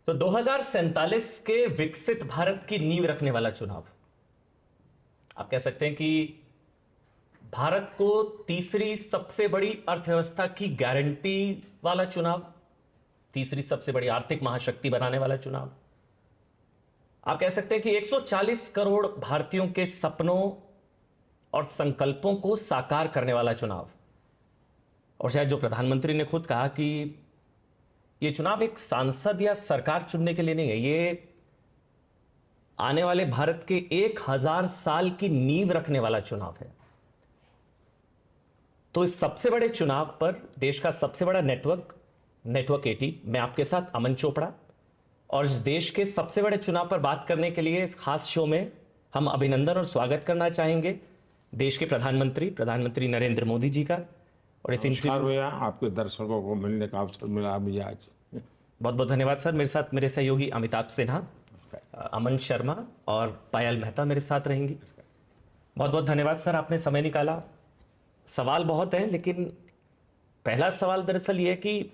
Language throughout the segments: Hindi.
तो 2047 के विकसित भारत की नींव रखने वाला चुनाव, आप कह सकते हैं कि भारत को तीसरी सबसे बड़ी अर्थव्यवस्था की गारंटी वाला चुनाव, तीसरी सबसे बड़ी आर्थिक महाशक्ति बनाने वाला चुनाव, आप कह सकते हैं कि 140 करोड़ भारतीयों के सपनों और संकल्पों को साकार करने वाला चुनाव। और शायद जो प्रधानमंत्री ने खुद कहा कि यह चुनाव एक सांसद या सरकार चुनने के लिए नहीं है, ये आने वाले भारत के 1000 साल की नींव रखने वाला चुनाव है। तो इस सबसे बड़े चुनाव पर देश का सबसे बड़ा नेटवर्क 18, मैं आपके साथ अमन चोपड़ा, और इस देश के सबसे बड़े चुनाव पर बात करने के लिए इस खास शो में हम अभिनंदन और स्वागत करना चाहेंगे देश के प्रधानमंत्री नरेंद्र मोदी जी का। और इस इंटरव्यू आपके दर्शकों को मिलने का अवसर मिला मुझे आज। बहुत बहुत धन्यवाद सर। मेरे साथ मेरे सहयोगी अमिताभ सिन्हा, अमन शर्मा और पायल मेहता मेरे साथ रहेंगी। बहुत बहुत धन्यवाद सर, आपने समय निकाला। सवाल बहुत है, लेकिन पहला सवाल दरअसल ये है कि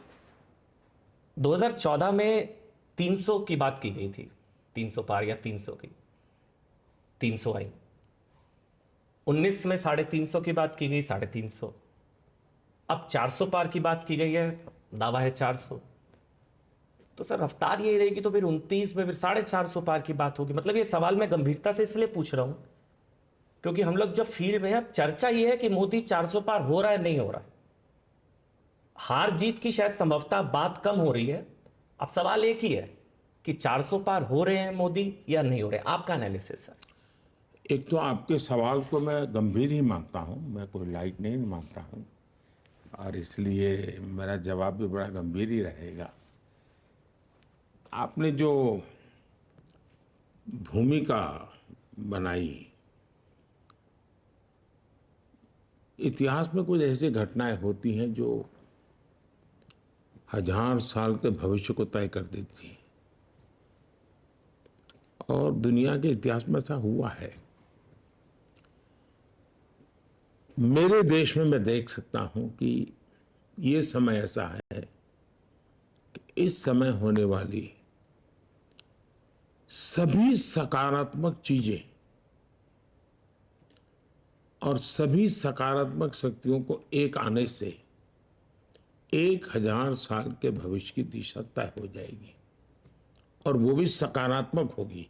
2014 में 300 की बात की गई थी, 300 पार या 300 की, 300 आई। 19 में 350 की बात की गई, 350। अब 400 पार की बात की गई है, दावा है 400। तो सर रफ्तार यही रहेगी तो फिर 29 में फिर 450 पार की बात होगी। मतलब ये सवाल मैं गंभीरता से इसलिए पूछ रहा हूं क्योंकि हम लोग जब फील्ड में हैं, अब चर्चा ये है कि मोदी 400 पार हो रहा है नहीं हो रहा है। हार जीत की शायद संभवतः बात कम हो रही है। अब सवाल एक ही है कि 400 पार हो रहे हैं मोदी या नहीं हो रहे। आपका एनालिसिस सर। एक तो आपके सवाल को मैं गंभीर ही मानता हूं, मैं कोई लाइट नहीं मानता हूं, और इसलिए मेरा जवाब भी बड़ा गंभीर ही रहेगा। आपने जो भूमिका बनाई, इतिहास में कुछ ऐसी घटनाएं होती हैं जो 1000 साल के भविष्य को तय कर देती हैं, और दुनिया के इतिहास में ऐसा हुआ है। मेरे देश में मैं देख सकता हूं कि ये समय ऐसा है कि इस समय होने वाली सभी सकारात्मक चीजें और सभी सकारात्मक शक्तियों को एक आने से 1000 साल के भविष्य की दिशा तय हो जाएगी, और वो भी सकारात्मक होगी।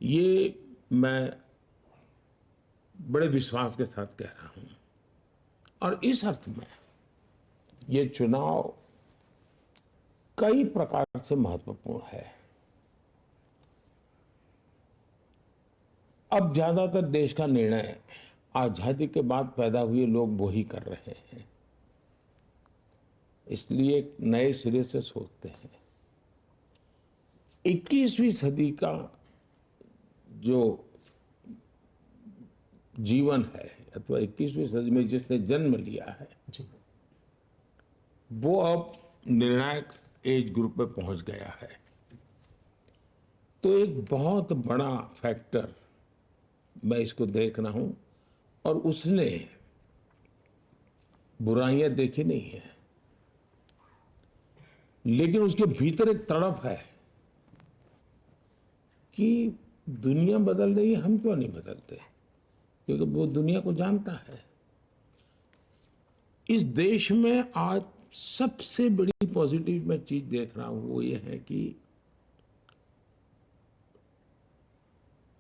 ये मैं बड़े विश्वास के साथ कह रहा हूं। और इस अर्थ में ये चुनाव कई प्रकार से महत्वपूर्ण है। अब ज्यादातर देश का निर्णय आजादी के बाद पैदा हुए लोग वो ही कर रहे हैं, इसलिए नए सिरे से सोचते हैं। 21वीं सदी का जो जीवन है, अथवा 21वीं सदी में जिसने जन्म लिया है जी, वो अब निर्णायक एज ग्रुप में पहुंच गया है। तो एक बहुत बड़ा फैक्टर मैं इसको देख रहा हूं, और उसने बुराइयां देखी नहीं है, लेकिन उसके भीतर एक तड़प है कि दुनिया बदल रही है, हम क्यों नहीं बदलते, क्योंकि वो दुनिया को जानता है। इस देश में आज सबसे बड़ी पॉजिटिव मैं चीज देख रहा हूं वो ये है कि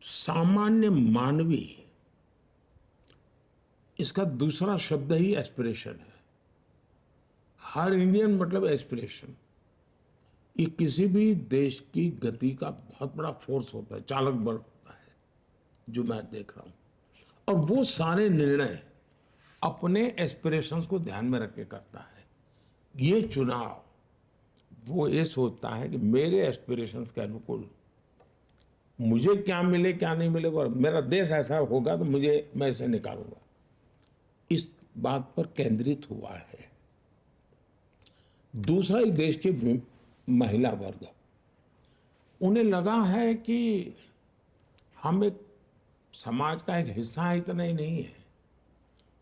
सामान्य मानवीय, इसका दूसरा शब्द ही एस्पिरेशन है। हर इंडियन मतलब एस्पिरेशन। ये किसी भी देश की गति का बहुत बड़ा फोर्स होता है, चालक बल होता है, जो मैं देख रहा हूं। और वो सारे निर्णय अपने एस्पिरेशंस को ध्यान में रख के करता है। ये चुनाव वो ये सोचता है कि मेरे एस्पिरेशंस के अनुकूल मुझे क्या मिले क्या नहीं मिले, और मेरा देश ऐसा होगा तो मैं इसे निकालूंगा, इस बात पर केंद्रित हुआ है। दूसरा, ही देश के महिला वर्ग, उन्हें लगा है कि हम एक समाज का एक हिस्सा है, इतना ही नहीं है,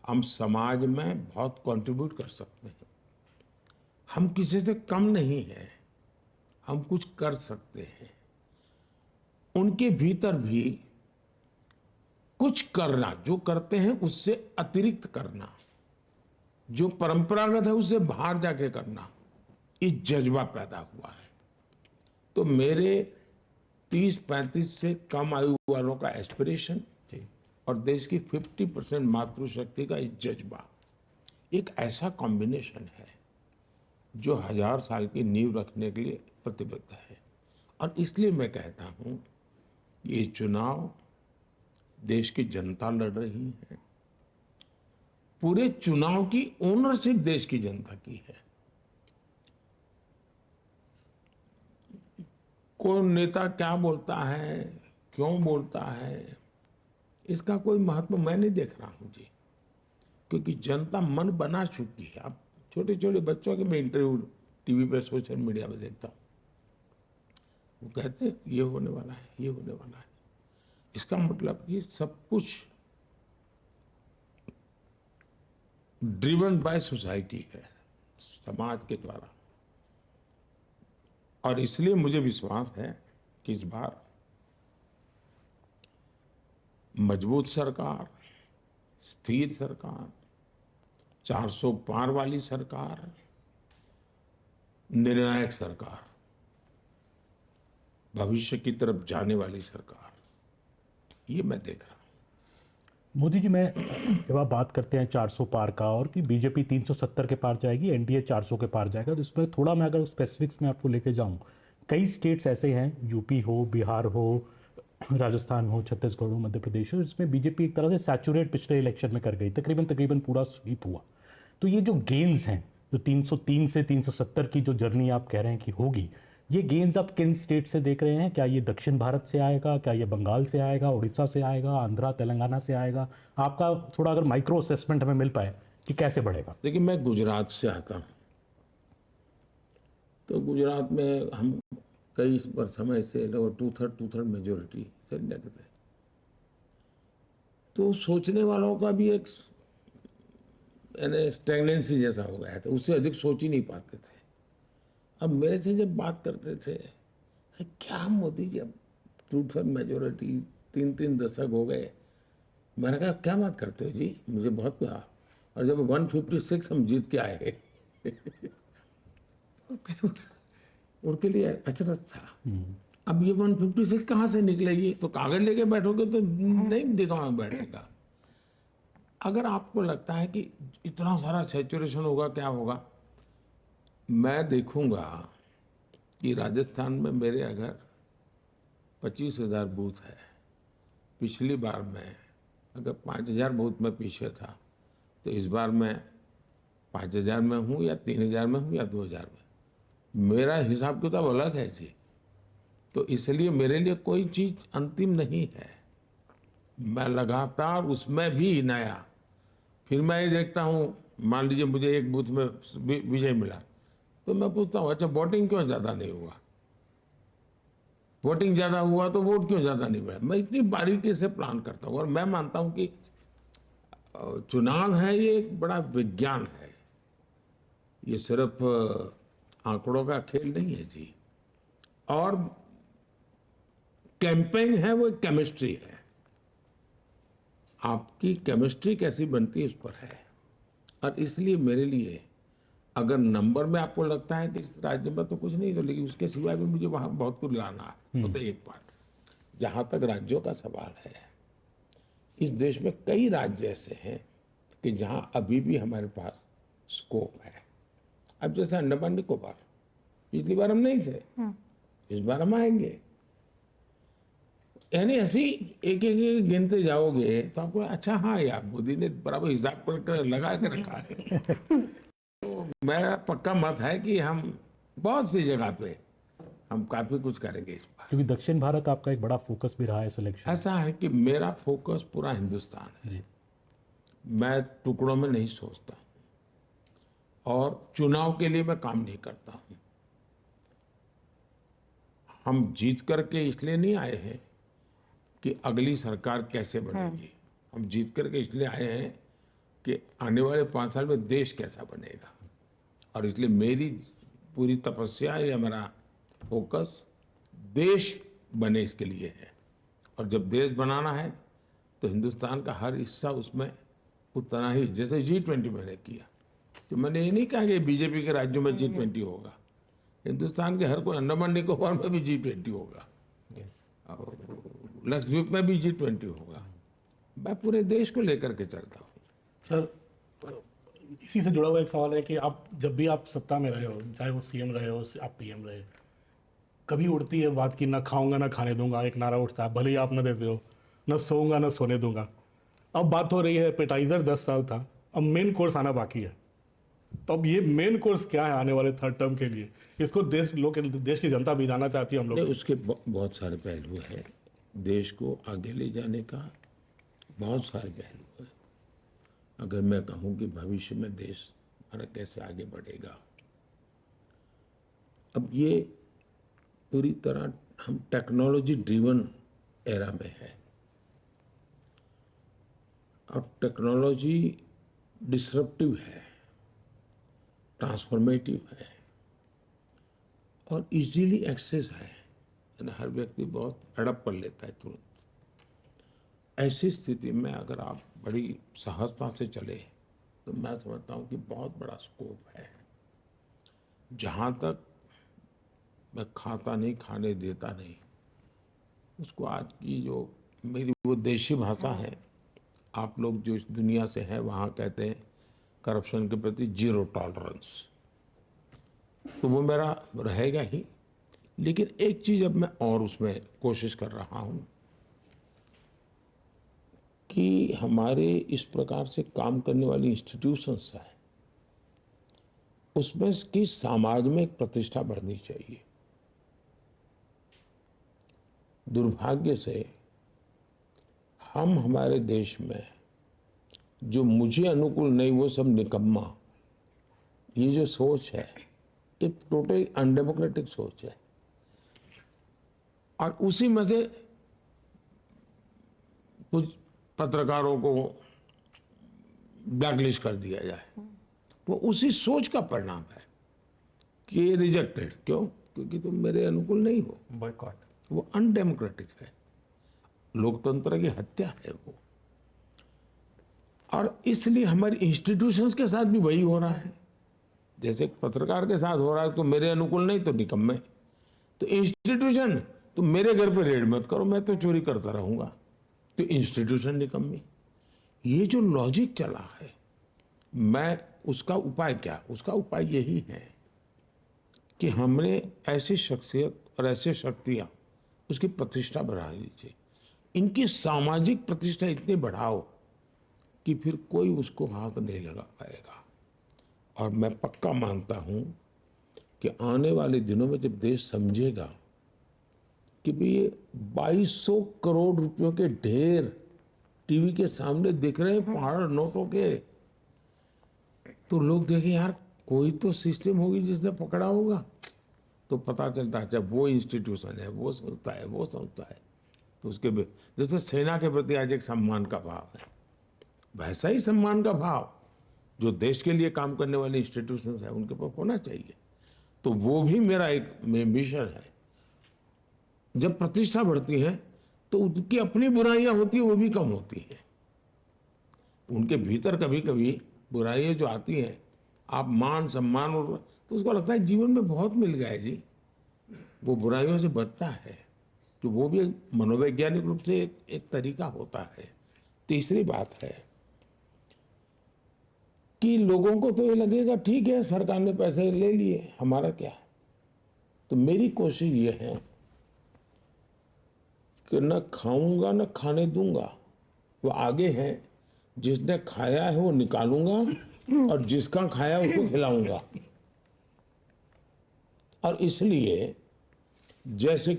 हम समाज में बहुत कंट्रीब्यूट कर सकते हैं। हम किसी से कम नहीं हैं, हम कुछ कर सकते हैं, उनके भीतर भी कुछ करना, जो करते हैं उससे अतिरिक्त करना, जो परंपरागत है उससे बाहर जाके करना, ये जज्बा पैदा हुआ है। तो मेरे 30-35 से कम आयु वालों का एस्पिरेशन जी। और देश की 50% मातृशक्ति का ये जज्बा, एक ऐसा कॉम्बिनेशन है जो 1000 साल की नींव रखने के लिए प्रतिबद्ध है। और इसलिए मैं कहता हूं, ये चुनाव देश की जनता लड़ रही है, पूरे चुनाव की ओनरशिप देश की जनता की है। कौन नेता क्या बोलता है, क्यों बोलता है, इसका कोई महत्व मैं नहीं देख रहा हूं जी, क्योंकि जनता मन बना चुकी है। अब छोटे छोटे बच्चों के मैं इंटरव्यू टीवी पे, सोशल मीडिया में देखता हूँ, वो कहते हैं ये होने वाला है, ये होने वाला है। इसका मतलब ये सब कुछ ड्रिवन बाय सोसाइटी है, समाज के द्वारा। और इसलिए मुझे विश्वास है कि इस बार मजबूत सरकार, स्थिर सरकार, 400 पार वाली सरकार, निर्णायक सरकार, भविष्य की तरफ जाने वाली सरकार, ये मैं देख रहा हूं। मोदी जी, मैं जब आप बात करते हैं 400 पार का और कि बीजेपी 370 के पार जाएगी, एनडीए 400 के पार जाएगा, तो इसमें थोड़ा मैं अगर स्पेसिफिक्स में आपको लेके जाऊं, कई स्टेट्स ऐसे हैं, यूपी हो, बिहार हो, राजस्थान हो, छत्तीसगढ़ हो, मध्य प्रदेश हो, इसमें बीजेपी एक तरह से सैचुरेट पिछले इलेक्शन में कर गई, तकरीबन पूरा स्वीप हुआ। तो ये जो गेन्स हैं, जो 303 से 370 की जो जर्नी आप कह रहे हैं कि होगी, ये गेन्स आप किन स्टेट से देख रहे हैं? क्या ये दक्षिण भारत से आएगा, क्या ये बंगाल से आएगा, उड़ीसा से आएगा, आंध्रा तेलंगाना से आएगा? आपका थोड़ा अगर माइक्रो असेसमेंट हमें मिल पाए कि कैसे बढ़ेगा। देखिए, मैं गुजरात से आता हूँ, तो गुजरात में हम कई समय से लगभग 2/3 मेजोरिटी से लेते थे। तो सोचने वालों का भी एक स्टेगनेंसी जैसा हो गया था, उससे अधिक सोच ही नहीं पाते थे। अब मेरे से जब बात करते थे, क्या मोदी जी अब 2/3 मेजोरिटी, 3 दशक हो गए, मैंने कहा क्या बात करते हो जी, मुझे बहुत प्यार। और जब 156 हम जीत के आए उनके लिए अचरज था। अब ये 156 कहाँ से निकलेगी? तो कागज लेके बैठोगे तो नहीं दिखावा बैठेगा। अगर आपको लगता है कि इतना सारा सैचुरेशन होगा, क्या होगा, मैं देखूंगा कि राजस्थान में मेरे अगर 25,000 बूथ है, पिछली बार मैं अगर 5,000 बूथ में पीछे था, तो इस बार मैं 5,000 में हूँ या 3,000 में हूँ या 2,000 में, मेरा हिसाब किताब अलग है जी। तो इसलिए मेरे लिए कोई चीज अंतिम नहीं है, मैं लगातार उसमें भी नया। फिर मैं ये देखता हूँ, मान लीजिए मुझे एक बूथ में विजय मिला, तो मैं पूछता हूँ अच्छा वोटिंग क्यों ज्यादा नहीं हुआ, वोटिंग ज्यादा हुआ तो वोट क्यों ज्यादा नहीं मिला। मैं इतनी बारीकी से प्लान करता हूँ। और मैं मानता हूँ कि चुनाव है, ये एक बड़ा विज्ञान है, ये सिर्फ आंकड़ों का खेल नहीं है जी। और कैंपेन है, वो एक केमिस्ट्री है, आपकी केमिस्ट्री कैसी बनती है उस पर है। और इसलिए मेरे लिए अगर नंबर में आपको लगता है कि इस राज्य में तो कुछ नहीं, तो लेकिन उसके सिवाय भी मुझे वहां बहुत कुछ लाना है। तो एक बात, जहां तक राज्यों का सवाल है, इस देश में कई राज्य ऐसे हैं कि जहां अभी भी हमारे पास स्कोप है। अब जैसे अंडमान निकोबार, पिछली बार हम नहीं थे, इस बार हम आएंगे। यानी ऐसी एक एक गिनते जाओगे तो आपको अच्छा, हाँ यार मोदी ने बराबर हिसाब कर लगा के रखा है। तो मेरा पक्का मत है कि हम बहुत सी जगह पे हम काफी कुछ करेंगे इस बार। क्योंकि दक्षिण भारत आपका एक बड़ा फोकस भी रहा है सिलेक्शन। ऐसा है कि मेरा फोकस पूरा हिंदुस्तान है, मैं टुकड़ों में नहीं सोचता, और चुनाव के लिए मैं काम नहीं करता हूं। हम जीत करके इसलिए नहीं आए हैं कि अगली सरकार कैसे बनेगी, हम जीत करके इसलिए आए हैं कि आने वाले 5 साल में देश कैसा बनेगा। और इसलिए मेरी पूरी तपस्या या मेरा फोकस देश बने इसके लिए है। और जब देश बनाना है तो हिंदुस्तान का हर हिस्सा उसमें उतना ही, जैसे G20 मैंने किया, तो मैंने ये नहीं कहा कि बीजेपी के राज्यों में G20 होगा, हिंदुस्तान के हर कोई, अंडमान निकोबार में भी G20 होगा, यस, और लक्षद्वीप में भी G20 होगा। मैं पूरे देश को लेकर के चलता हूँ। सर, इसी से जुड़ा हुआ एक सवाल है कि आप जब भी आप सत्ता में रहे हो, चाहे वो सीएम रहे हो, आप पीएम रहे, कभी उड़ती है बात की ना खाऊंगा ना खाने दूंगा, एक नारा उठता है, भले ही आप ना देते हो, ना सोऊंगा ना सोने दूंगा। अब बात हो रही है एपेटाइजर 10 साल था, अब मेन कोर्स आना बाकी है। तो अब ये मेन कोर्स क्या है आने वाले थर्ड टर्म के लिए? इसको देश की जनता भी जानना चाहती है हम लोग। नहीं, उसके बहुत सारे पहलू हैं। देश को आगे ले जाने का बहुत सारे पहलू हैं। अगर मैं कहूँ कि भविष्य में देश हमारा कैसे आगे बढ़ेगा, अब ये पूरी तरह हम टेक्नोलॉजी ड्रिवन एरा में है। अब टेक्नोलॉजी डिसरप्टिव है, ट्रांसफॉर्मेटिव है और इजीली एक्सेस है, यानी हर व्यक्ति बहुत अडप कर लेता है तुरंत। ऐसी स्थिति में अगर आप बड़ी सहजता से चले तो मैं समझता हूँ कि बहुत बड़ा स्कोप है। जहाँ तक मैं खाता नहीं, खाने देता नहीं, उसको आज की जो मेरी वो देशी भाषा है, आप लोग जो इस दुनिया से हैं वहाँ कहते हैं करप्शन के प्रति जीरो टॉलरेंस, तो वो मेरा रहेगा ही। लेकिन एक चीज़ अब मैं और उसमें कोशिश कर रहा हूँ कि हमारे इस प्रकार से काम करने वाली इंस्टीट्यूशंस है, उसमें की समाज में एक प्रतिष्ठा बढ़नी चाहिए। दुर्भाग्य से हम हमारे देश में जो मुझे अनुकूल नहीं वो सब निकम्मा, ये जो सोच है ये टोटली अनडेमोक्रेटिक सोच है। और उसी में से कुछ पत्रकारों को ब्लैकलिस्ट कर दिया जाए, वो उसी सोच का परिणाम है कि रिजेक्टेड। क्यों? क्योंकि तुम मेरे अनुकूल नहीं हो। बॉयकॉट। वो अनडेमोक्रेटिक है, लोकतंत्र की हत्या है वो। और इसलिए हमारी इंस्टीट्यूशंस के साथ भी वही हो रहा है। जैसे पत्रकार के साथ हो रहा है, तो मेरे अनुकूल नहीं तो निकम्मे। तो इंस्टीट्यूशन, तो मेरे घर पे रेड मत करो, मैं तो चोरी करता रहूंगा, तो इंस्टीट्यूशन निकम्मी। ये जो लॉजिक चला है, मैं उसका उपाय क्या? उसका उपाय यही है कि हमने ऐसी शख्सियत और ऐसे शक्तियां, उसकी प्रतिष्ठा बढ़ा लीजिए। इनकी सामाजिक प्रतिष्ठा इतनी बढ़ाओ कि फिर कोई उसको हाथ नहीं लगा पाएगा। और मैं पक्का मानता हूं कि आने वाले दिनों में जब देश समझेगा कि भाई ये 2200 करोड़ रुपयों के ढेर टीवी के सामने दिख रहे हैं पहाड़ नोटों के, तो लोग देखें यार कोई तो सिस्टम होगी जिसने पकड़ा होगा। तो पता चलता है जब वो इंस्टीट्यूशन है, वो संस्था है, वो संस्था है, तो उसके जैसे सेना के प्रति आज एक सम्मान का भाव है, वैसा ही सम्मान का भाव जो देश के लिए काम करने वाले इंस्टीट्यूशंस है उनके पास होना चाहिए। तो वो भी मेरा एक मिशन है। जब प्रतिष्ठा बढ़ती है तो उनकी अपनी बुराइयां होती है वो भी कम होती है। उनके भीतर कभी कभी बुराइयां जो आती हैं, आप मान सम्मान और तो उसको लगता है जीवन में बहुत मिल गया है जी, वो बुराइयों से बचता है। तो वो भी एक मनोवैज्ञानिक रूप से एक तरीका होता है। तीसरी बात है कि लोगों को तो ये लगेगा ठीक है सरकार ने पैसे ले लिए, हमारा क्या। तो मेरी कोशिश ये है कि न खाऊंगा न खाने दूंगा, वो आगे है। जिसने खाया है वो निकालूंगा और जिसका खाया उसको खिलाऊंगा। और इसलिए जैसे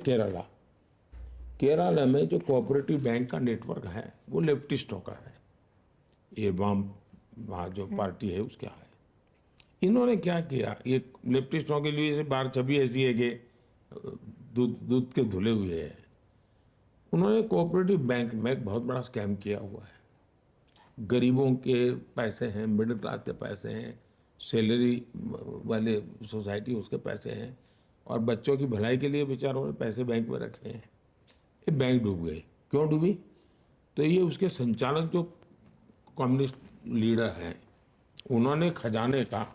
केरला में जो कोऑपरेटिव बैंक का नेटवर्क है वो लेफ्टिस्टों का है, ये वहाँ जो पार्टी है उसका है। इन्होंने क्या किया, ये लेफ्टिस्टों के लिए बाहर छवि ऐसी है कि दूध के धुले हुए है। उन्होंने कोऑपरेटिव बैंक में एक बहुत बड़ा स्कैम किया हुआ है। गरीबों के पैसे हैं, मिडिल क्लास के पैसे हैं, सैलरी वाले सोसाइटी उसके पैसे हैं, और बच्चों की भलाई के लिए बेचारों ने पैसे बैंक में रखे हैं, ये बैंक डूब गए। क्यों डूबी? तो ये उसके संचालक जो कम्युनिस्ट लीडर हैं, उन्होंने खजाने का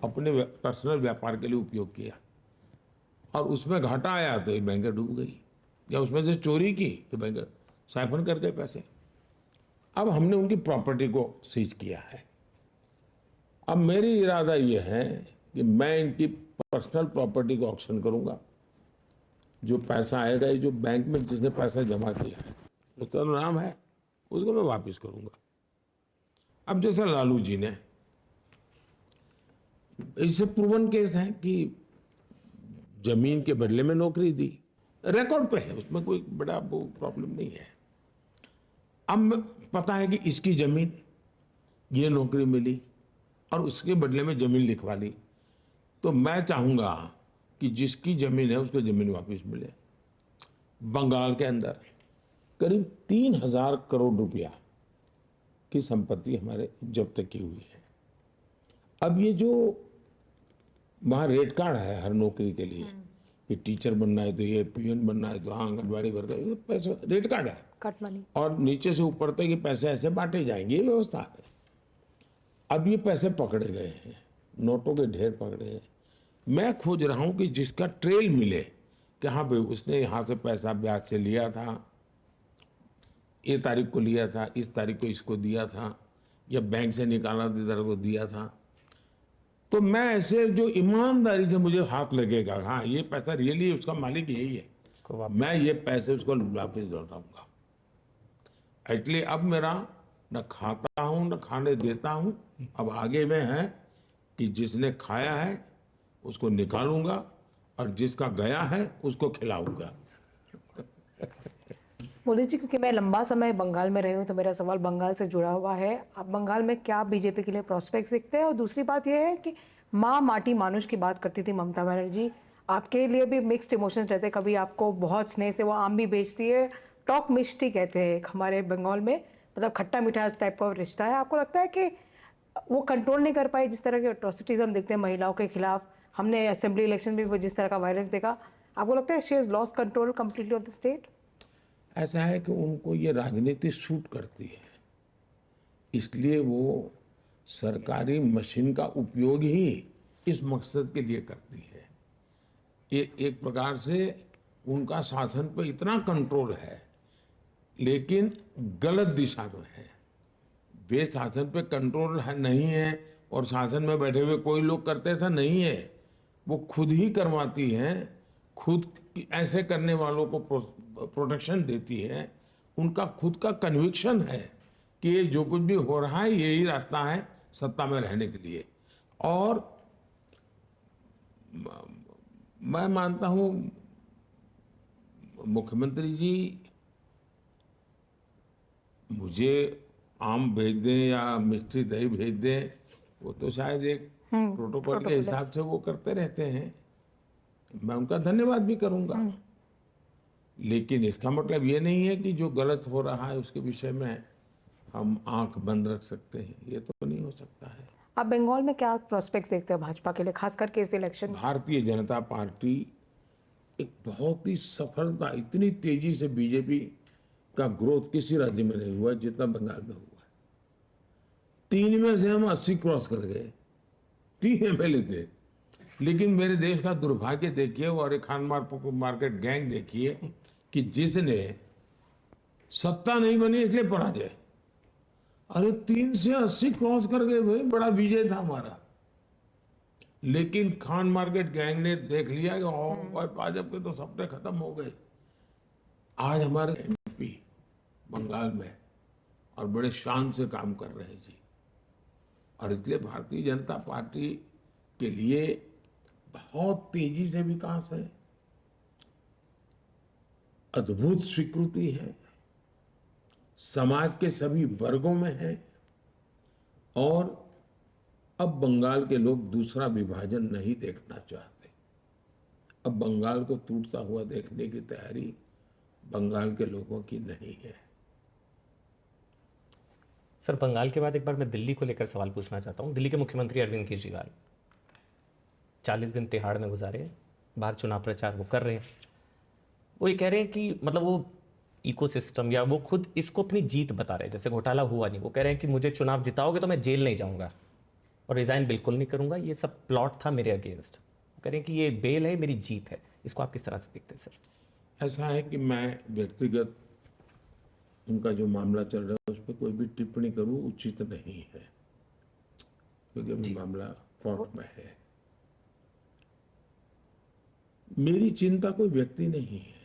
अपने पर्सनल व्यापार के लिए उपयोग किया और उसमें घाटा आया तो ये बैंक डूब गई, या उसमें से चोरी की तो बैंक साइफन कर गए पैसे। अब हमने उनकी प्रॉपर्टी को सीज किया है। अब मेरी इरादा ये है कि मैं इनकी पर्सनल प्रॉपर्टी को ऑक्शन करूंगा। जो पैसा आएगा, ये जो बैंक में जिसने पैसा जमा किया है, उसका नाम है, उसको मैं वापस करूंगा। अब जैसे लालू जी ने, इससे प्रूवन केस है कि जमीन के बदले में नौकरी दी, रिकॉर्ड पे है, उसमें कोई बड़ा वो प्रॉब्लम नहीं है। अब पता है कि इसकी जमीन, ये नौकरी मिली और उसके बदले में जमीन लिखवा ली, तो मैं चाहूंगा कि जिसकी जमीन है उसको जमीन वापस मिले। बंगाल के अंदर करीब 3,000 करोड़ रुपया की संपत्ति हमारे जब्त की हुई है। अब ये जो वहाँ रेट कार्ड है हर नौकरी के लिए, कि टीचर बनना है तो ये, पीएन बनना है तो हाँ, आंगनबाड़ी वर्कर, ये पैसा रेट कार्ड है, कट मनी, और नीचे से ऊपर तक ये पैसे ऐसे बांटे जाएंगे, ये व्यवस्था है। अब ये पैसे पकड़े गए हैं, नोटों के ढेर पकड़े हैं। मैं खोज रहा हूँ कि जिसका ट्रेल मिले कि हाँ भाई उसने यहाँ से पैसा ब्याज से लिया था, ये तारीख को लिया था, इस तारीख को इसको दिया था, या बैंक से निकाला तो इधर को दिया था, तो मैं ऐसे जो ईमानदारी से मुझे हाथ लगेगा, हाँ ये पैसा रियली उसका मालिक यही है, मैं ये पैसे उसको वापस लौटाऊंगा। इसलिए अब मेरा न खाता हूँ न खाने देता हूँ, अब आगे में है कि जिसने खाया है उसको निकालूंगा और जिसका गया है उसको खिलाऊंगा। मोदी जी, क्योंकि मैं लंबा समय बंगाल में रही हूँ तो मेरा सवाल बंगाल से जुड़ा हुआ है। अब बंगाल में क्या बीजेपी के लिए प्रोस्पेक्ट्स दिखते हैं? और दूसरी बात यह है कि माँ माटी मानुष की बात करती थी ममता बनर्जी, आपके लिए भी मिक्स्ड इमोशंस रहते हैं। कभी आपको बहुत स्नेह से वो आम भी बेचती है, टॉक मिष्टी कहते हैं एक हमारे बंगाल में, मतलब खट्टा मीठा टाइप का रिश्ता है। आपको लगता है कि वो कंट्रोल नहीं कर पाई जिस तरह के अट्रॉसिटीज हम देखते हैं महिलाओं के खिलाफ? हमने असेंबली इलेक्शन में जिस तरह का वायलेंस देखा, आपको लगता है she has lost control completely off the state? ऐसा है कि उनको ये राजनीति सूट करती है, इसलिए वो सरकारी मशीन का उपयोग ही इस मकसद के लिए करती है। ये एक प्रकार से उनका शासन पे इतना कंट्रोल है, लेकिन गलत दिशा में है। वे शासन पे कंट्रोल नहीं है और शासन में बैठे हुए कोई लोग करते, ऐसा नहीं है। वो खुद ही करवाती हैं, खुद ऐसे करने वालों को प्रोटेक्शन देती है। उनका खुद का कन्विक्शन है कि ये जो कुछ भी हो रहा है यही रास्ता है सत्ता में रहने के लिए। और मैं मानता हूँ मुख्यमंत्री जी मुझे आम भेज दें या मिष्टी दही भेज दें, वो तो शायद एक प्रोटोकॉल के हिसाब से वो करते रहते हैं, मैं उनका धन्यवाद भी करूंगा। लेकिन इसका मतलब ये नहीं है कि जो गलत हो रहा है उसके विषय में हम आंख बंद रख सकते हैं, ये तो नहीं हो सकता है। आप बंगाल में क्या प्रोस्पेक्ट्स देखते हैं भाजपा के लिए, खास करके इस इलेक्शन? भारतीय जनता पार्टी एक बहुत ही सफलता, इतनी तेजी से बीजेपी का ग्रोथ किसी राज्य में नहीं हुआ जितना बंगाल में हुआ। 3 में से हम 80 क्रॉस कर गए, 3 MLA थे। लेकिन मेरे देश का दुर्भाग्य देखिए और एक खान मार्केट गैंग देखिए कि जिसने सत्ता नहीं बनी इसलिए पराजय, अरे 3 से 80 क्रॉस कर गए भाई, बड़ा विजय था हमारा। लेकिन खान मार्केट गैंग ने देख लिया कि भाजपा के तो सपने खत्म हो गए। आज हमारे MP बंगाल में और बड़े शान से काम कर रहे हैं जी। और इसलिए भारतीय जनता पार्टी के लिए बहुत तेजी से विकास है, अद्भुत स्वीकृति है, समाज के सभी वर्गों में है। और अब बंगाल के लोग दूसरा विभाजन नहीं देखना चाहते। अब बंगाल को टूटता हुआ देखने की तैयारी बंगाल के लोगों की नहीं है। सर, बंगाल के बाद एक बार मैं दिल्ली को लेकर सवाल पूछना चाहता हूँ। दिल्ली के मुख्यमंत्री अरविंद केजरीवाल 40 दिन तिहाड़ में गुजारे, बाहर चुनाव प्रचार वो कर रहे हैं, वो ये कह रहे हैं कि मतलब वो इकोसिस्टम या वो खुद इसको अपनी जीत बता रहे हैं, जैसे घोटाला हुआ नहीं, वो कह रहे हैं कि मुझे चुनाव जिताओगे तो मैं जेल नहीं जाऊंगा और रिजाइन बिल्कुल नहीं करूंगा, ये सब प्लॉट था मेरे अगेंस्ट। वो कह रहे हैं कि ये बेल है, मेरी जीत है। इसको आप किस तरह से देखते हैं सर? ऐसा है कि मैं व्यक्तिगत उनका जो मामला चल रहा है उस पर कोई भी टिप्पणी करूं उचित नहीं है, क्योंकि अभी मामला कोर्ट में है। मेरी चिंता कोई व्यक्ति नहीं है,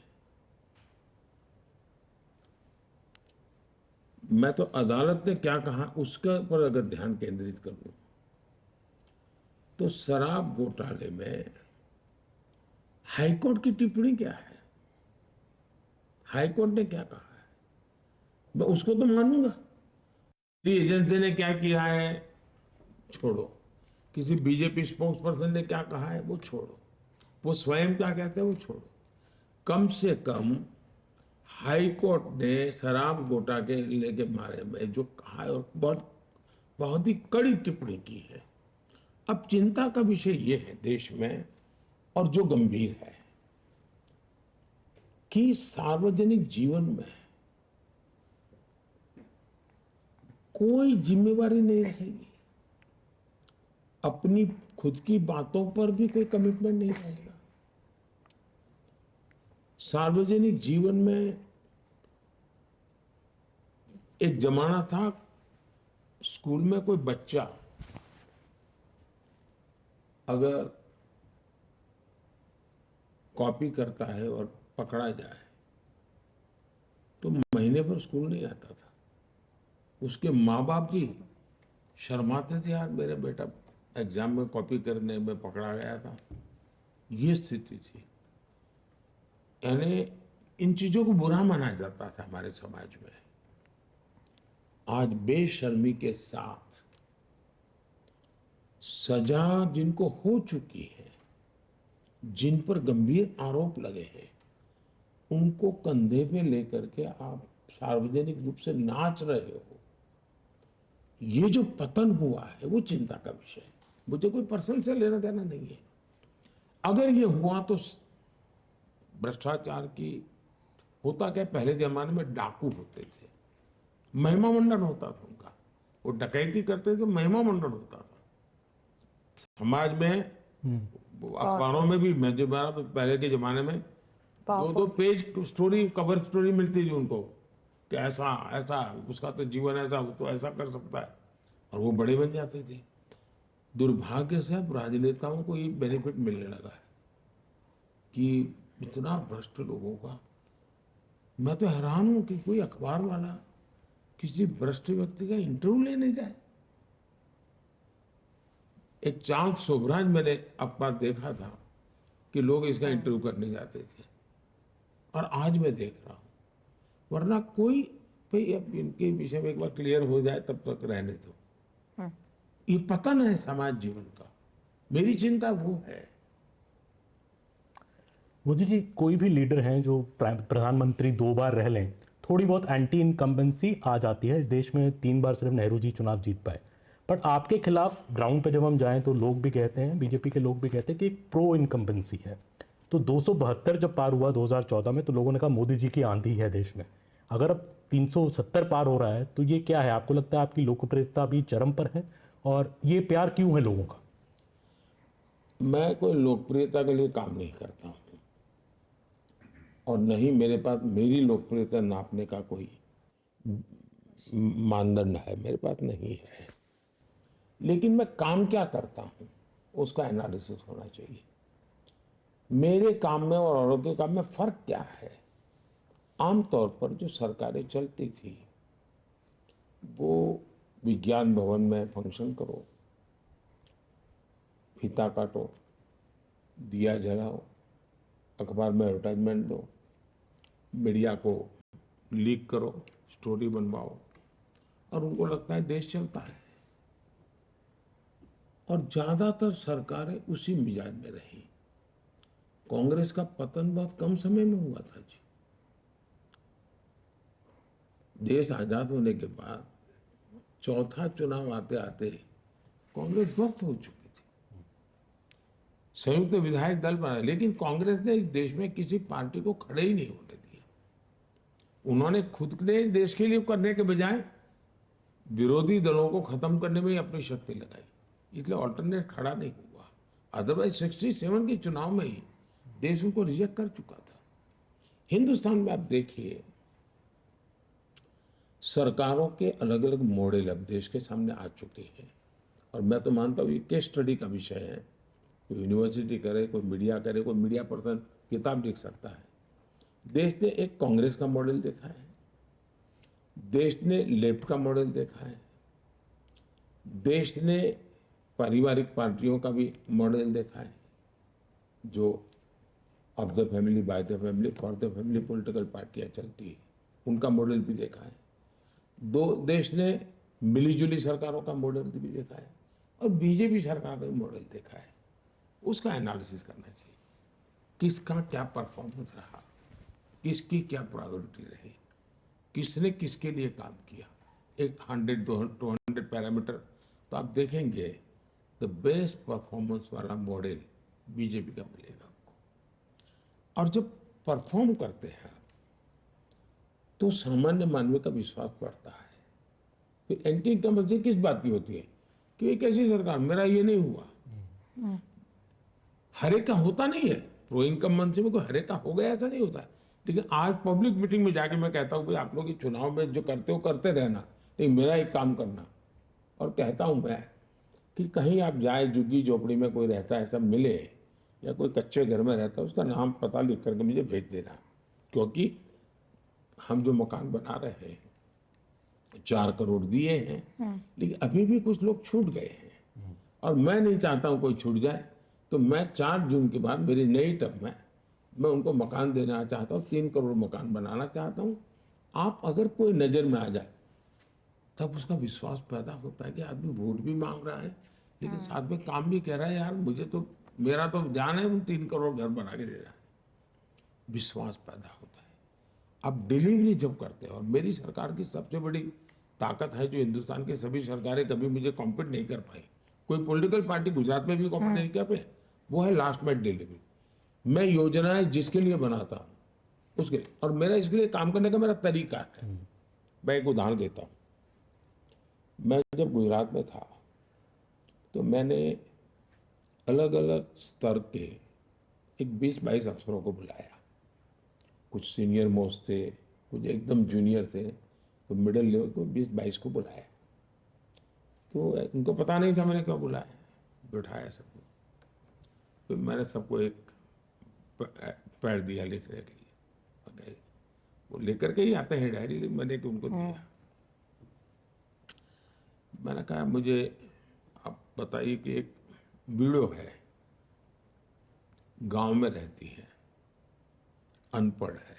मैं तो अदालत ने क्या कहा उसके पर अगर ध्यान केंद्रित करूं तो शराब घोटाले में हाईकोर्ट की टिप्पणी क्या है, हाईकोर्ट ने क्या कहा है, मैं उसको तो मानूंगा। एजेंसी ने क्या किया है छोड़ो, किसी बीजेपी स्पोक्स पर्सन ने क्या कहा है वो छोड़ो, वो स्वयं क्या कहते हैं वो छोड़ो। कम से कम हाई कोर्ट ने शराब घोटाले के लेके बारे में जो कहा है और बहुत ही कड़ी टिप्पणी की है। अब चिंता का विषय ये है देश में और जो गंभीर है कि सार्वजनिक जीवन में कोई जिम्मेवारी नहीं रहेगी, अपनी खुद की बातों पर भी कोई कमिटमेंट नहीं रहेगा। सार्वजनिक जीवन में एक जमाना था, स्कूल में कोई बच्चा अगर कॉपी करता है और पकड़ा जाए तो महीने भर स्कूल नहीं आता था। उसके माँ बाप भी शर्माते थे, यार मेरा बेटा एग्जाम में कॉपी करने में पकड़ा गया था। ये स्थिति थी, यानी इन चीजों को बुरा माना जाता था हमारे समाज में। आज बेशर्मी के साथ सजा जिनको हो चुकी है, जिन पर गंभीर आरोप लगे हैं, उनको कंधे पे लेकर के आप सार्वजनिक रूप से नाच रहे हो, ये जो पतन हुआ है वो चिंता का विषय है। मुझे कोई पर्सन से लेना देना नहीं है। अगर ये हुआ तो भ्रष्टाचार की होता क्या, पहले जमाने में डाकू होते थे, महिमा मंडन होता था उनका, वो डकैती करते थे, महिमा मंडन होता था समाज में। अखबारों में भी मैं जो पहले के जमाने में 2-2 पेज स्टोरी, कवर स्टोरी मिलती थी उनको कि ऐसा ऐसा उसका तो जीवन ऐसा, वो तो ऐसा कर सकता है, और वो बड़े बन जाते थे। दुर्भाग्य से अब राजनेताओं को ये बेनिफिट मिलने लगा है कि इतना भ्रष्ट लोगों का। मैं तो हैरान हूं कि कोई अखबार वाला किसी भ्रष्ट व्यक्ति का इंटरव्यू लेने जाए। एक चार्ल्स शोभराज मैंने अपना देखा था कि लोग इसका इंटरव्यू करने जाते थे, और आज मैं देख रहा हूं। वरना कोई भाई अब इनके विषय में एक बार क्लियर हो जाए तब तक रहने दो। ये पतन है समाज जीवन का, मेरी चिंता वो है। मोदी जी, कोई भी लीडर हैं जो प्रधानमंत्री 2 बार रह लें, थोड़ी बहुत एंटी इनकम्बेंसी आ जाती है। इस देश में 3 बार सिर्फ नेहरू जी चुनाव जीत पाए। बट आपके खिलाफ ग्राउंड पे जब हम जाएं तो लोग भी कहते हैं, बीजेपी के लोग भी कहते हैं कि एक प्रो इनकम्बेंसी है। तो 272 जब पार हुआ 2014 में तो लोगों ने कहा मोदी जी की आंधी है देश में। अगर अब 370 पार हो रहा है तो ये क्या है? आपको लगता है आपकी लोकप्रियता भी चरम पर है? और ये प्यार क्यों है लोगों का? मैं कोई लोकप्रियता के लिए काम नहीं करता हूँ, और नहीं मेरे पास मेरी लोकप्रियता नापने का कोई मानदंड है, मेरे पास नहीं है। लेकिन मैं काम क्या करता हूँ उसका एनालिसिस होना चाहिए। मेरे काम में और औरों के काम में फर्क क्या है? आमतौर पर जो सरकारें चलती थी वो विज्ञान भवन में फंक्शन करो, फीता काटो, दिया जलाओ, अखबार में एडवर्टाइजमेंट दो, मीडिया को लीक करो, स्टोरी बनवाओ, और उनको लगता है देश चलता है। और ज्यादातर सरकारें उसी मिजाज में रही। कांग्रेस का पतन बहुत कम समय में हुआ था जी। देश आजाद होने के बाद चौथा चुनाव आते आते कांग्रेस ध्वस्त हो चुकी थी। संयुक्त विधायक दल बना, लेकिन कांग्रेस ने इस देश में किसी पार्टी को खड़े ही नहीं होने दिया। उन्होंने खुद ने देश के लिए करने के बजाय विरोधी दलों को खत्म करने में ही अपनी शक्ति लगाई, इसलिए ऑल्टरनेट खड़ा नहीं हुआ। अदरवाइज 67 के चुनाव में ही देश उनको रिजेक्ट कर चुका था। हिंदुस्तान में आप देखिए, सरकारों के अलग अलग मॉडल अब देश के सामने आ चुके हैं, और मैं तो मानता हूँ ये केस स्टडी का विषय है। कोई यूनिवर्सिटी करे, कोई मीडिया करे, कोई मीडिया पर्सन किताब लिख सकता है। देश ने एक कांग्रेस का मॉडल देखा है, देश ने लेफ्ट का मॉडल देखा है, देश ने पारिवारिक पार्टियों का भी मॉडल देखा है, जो of the family, by the family, for the family political पार्टियां चलती है, उनका मॉडल भी देखा है। देश ने मिलीजुली सरकारों का मॉडल भी देखा है, और बीजेपी सरकार का भी मॉडल देखा है। उसका एनालिसिस करना चाहिए, किसका क्या परफॉर्मेंस रहा, किसकी क्या प्रायोरिटी रही, किसने किसके लिए काम किया। एक 100-200 पैरामीटर तो आप देखेंगे, द बेस्ट परफॉर्मेंस वाला मॉडल बीजेपी का मिलेगा आपको। और जब परफॉर्म करते हैं तो सामान्य मानव का विश्वास बढ़ता है। फिर एंटी इनकम्बेंसी किस बात की होती है कि एक ऐसी सरकार, मेरा ये नहीं हुआ। हर एक का होता नहीं है, प्रो इनकम्बेंसी में कोई हर एक का हो गया ऐसा नहीं होता है। लेकिन आज पब्लिक मीटिंग में जाके मैं कहता हूँ भाई आप लोग चुनाव में जो करते हो करते रहना, लेकिन मेरा एक काम करना। और कहता हूँ मैं कि कहीं आप जाए, झुग्गी झोपड़ी में कोई रहता है, सब मिले, या कोई कच्चे घर में रहता है, उसका नाम पता लिख करके मुझे भेज देना, क्योंकि हम जो मकान बना रहे हैं 4 करोड़ दिए हैं, लेकिन अभी भी कुछ लोग छूट गए हैं, और मैं नहीं चाहता हूं कोई छूट जाए। तो मैं 4 जून के बाद मेरी नई टर्म में मैं उनको मकान देना चाहता हूँ, 3 करोड़ मकान बनाना चाहता हूँ। आप अगर कोई नज़र में आ जाए तब उसका विश्वास पैदा होता है कि आदमी वोट भी मांग रहा है, लेकिन साथ में काम भी कह रहा है, यार मुझे तो, मेरा तो ध्यान है 3 करोड़ घर बना के दे रहा है। विश्वास पैदा होता है। अब डिलीवरी जब करते हैं, और मेरी सरकार की सबसे बड़ी ताकत है जो हिंदुस्तान की सभी सरकारें कभी मुझे कॉम्पीट नहीं कर पाई, कोई पॉलिटिकल पार्टी गुजरात में भी कॉम्पीट नहीं कर पाई, वो है लास्ट माइल डिलीवरी। मैं योजनाएं जिसके लिए बनाता हूँ उसके लिए, और मेरा इसके लिए काम करने का मेरा तरीका है। मैं एक उदाहरण देता हूँ। मैं जब गुजरात में था तो मैंने अलग अलग स्तर के एक 20-22 अफसरों को बुलाया। कुछ सीनियर मोस्ट थे, कुछ एकदम जूनियर थे, तो मिडिल लेवल को 20-22 को बुलाया। तो उनको पता नहीं था मैंने क्यों बुलाया, बिठाया सबको। तो मैंने सबको एक पैड दिया लिखने के लिए, वो लेकर के ही आते हैं डायरी, मैंने कि उनको दिया। मैंने कहा मुझे आप बताइए कि एक वीडियो है, गांव में रहती है, अनपढ़ है,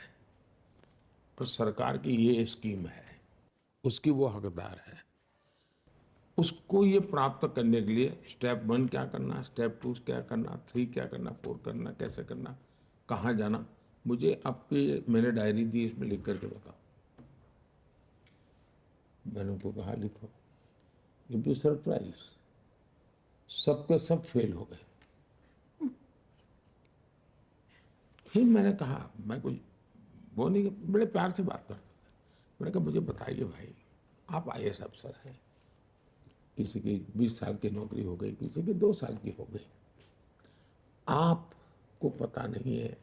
और सरकार की ये स्कीम है, उसकी वो हकदार है। उसको ये प्राप्त करने के लिए स्टेप 1 क्या करना, स्टेप 2 क्या करना, 3 क्या करना, 4 करना, कैसे करना, कहाँ जाना, मुझे आपकी मैंने डायरी दी, इसमें लिख करके बताओ। मैंने उनको कहा लिखो। ये भी सरप्राइज, सबके सब फेल हो गए। फिर मैंने कहा, मैं कुछ वो नहीं, बड़े प्यार से बात करता था। मैंने कहा मुझे बताइए भाई, आप IAS अफसर हैं, किसी की 20 साल की नौकरी हो गई, किसी की 2 साल की हो गई, आपको पता नहीं है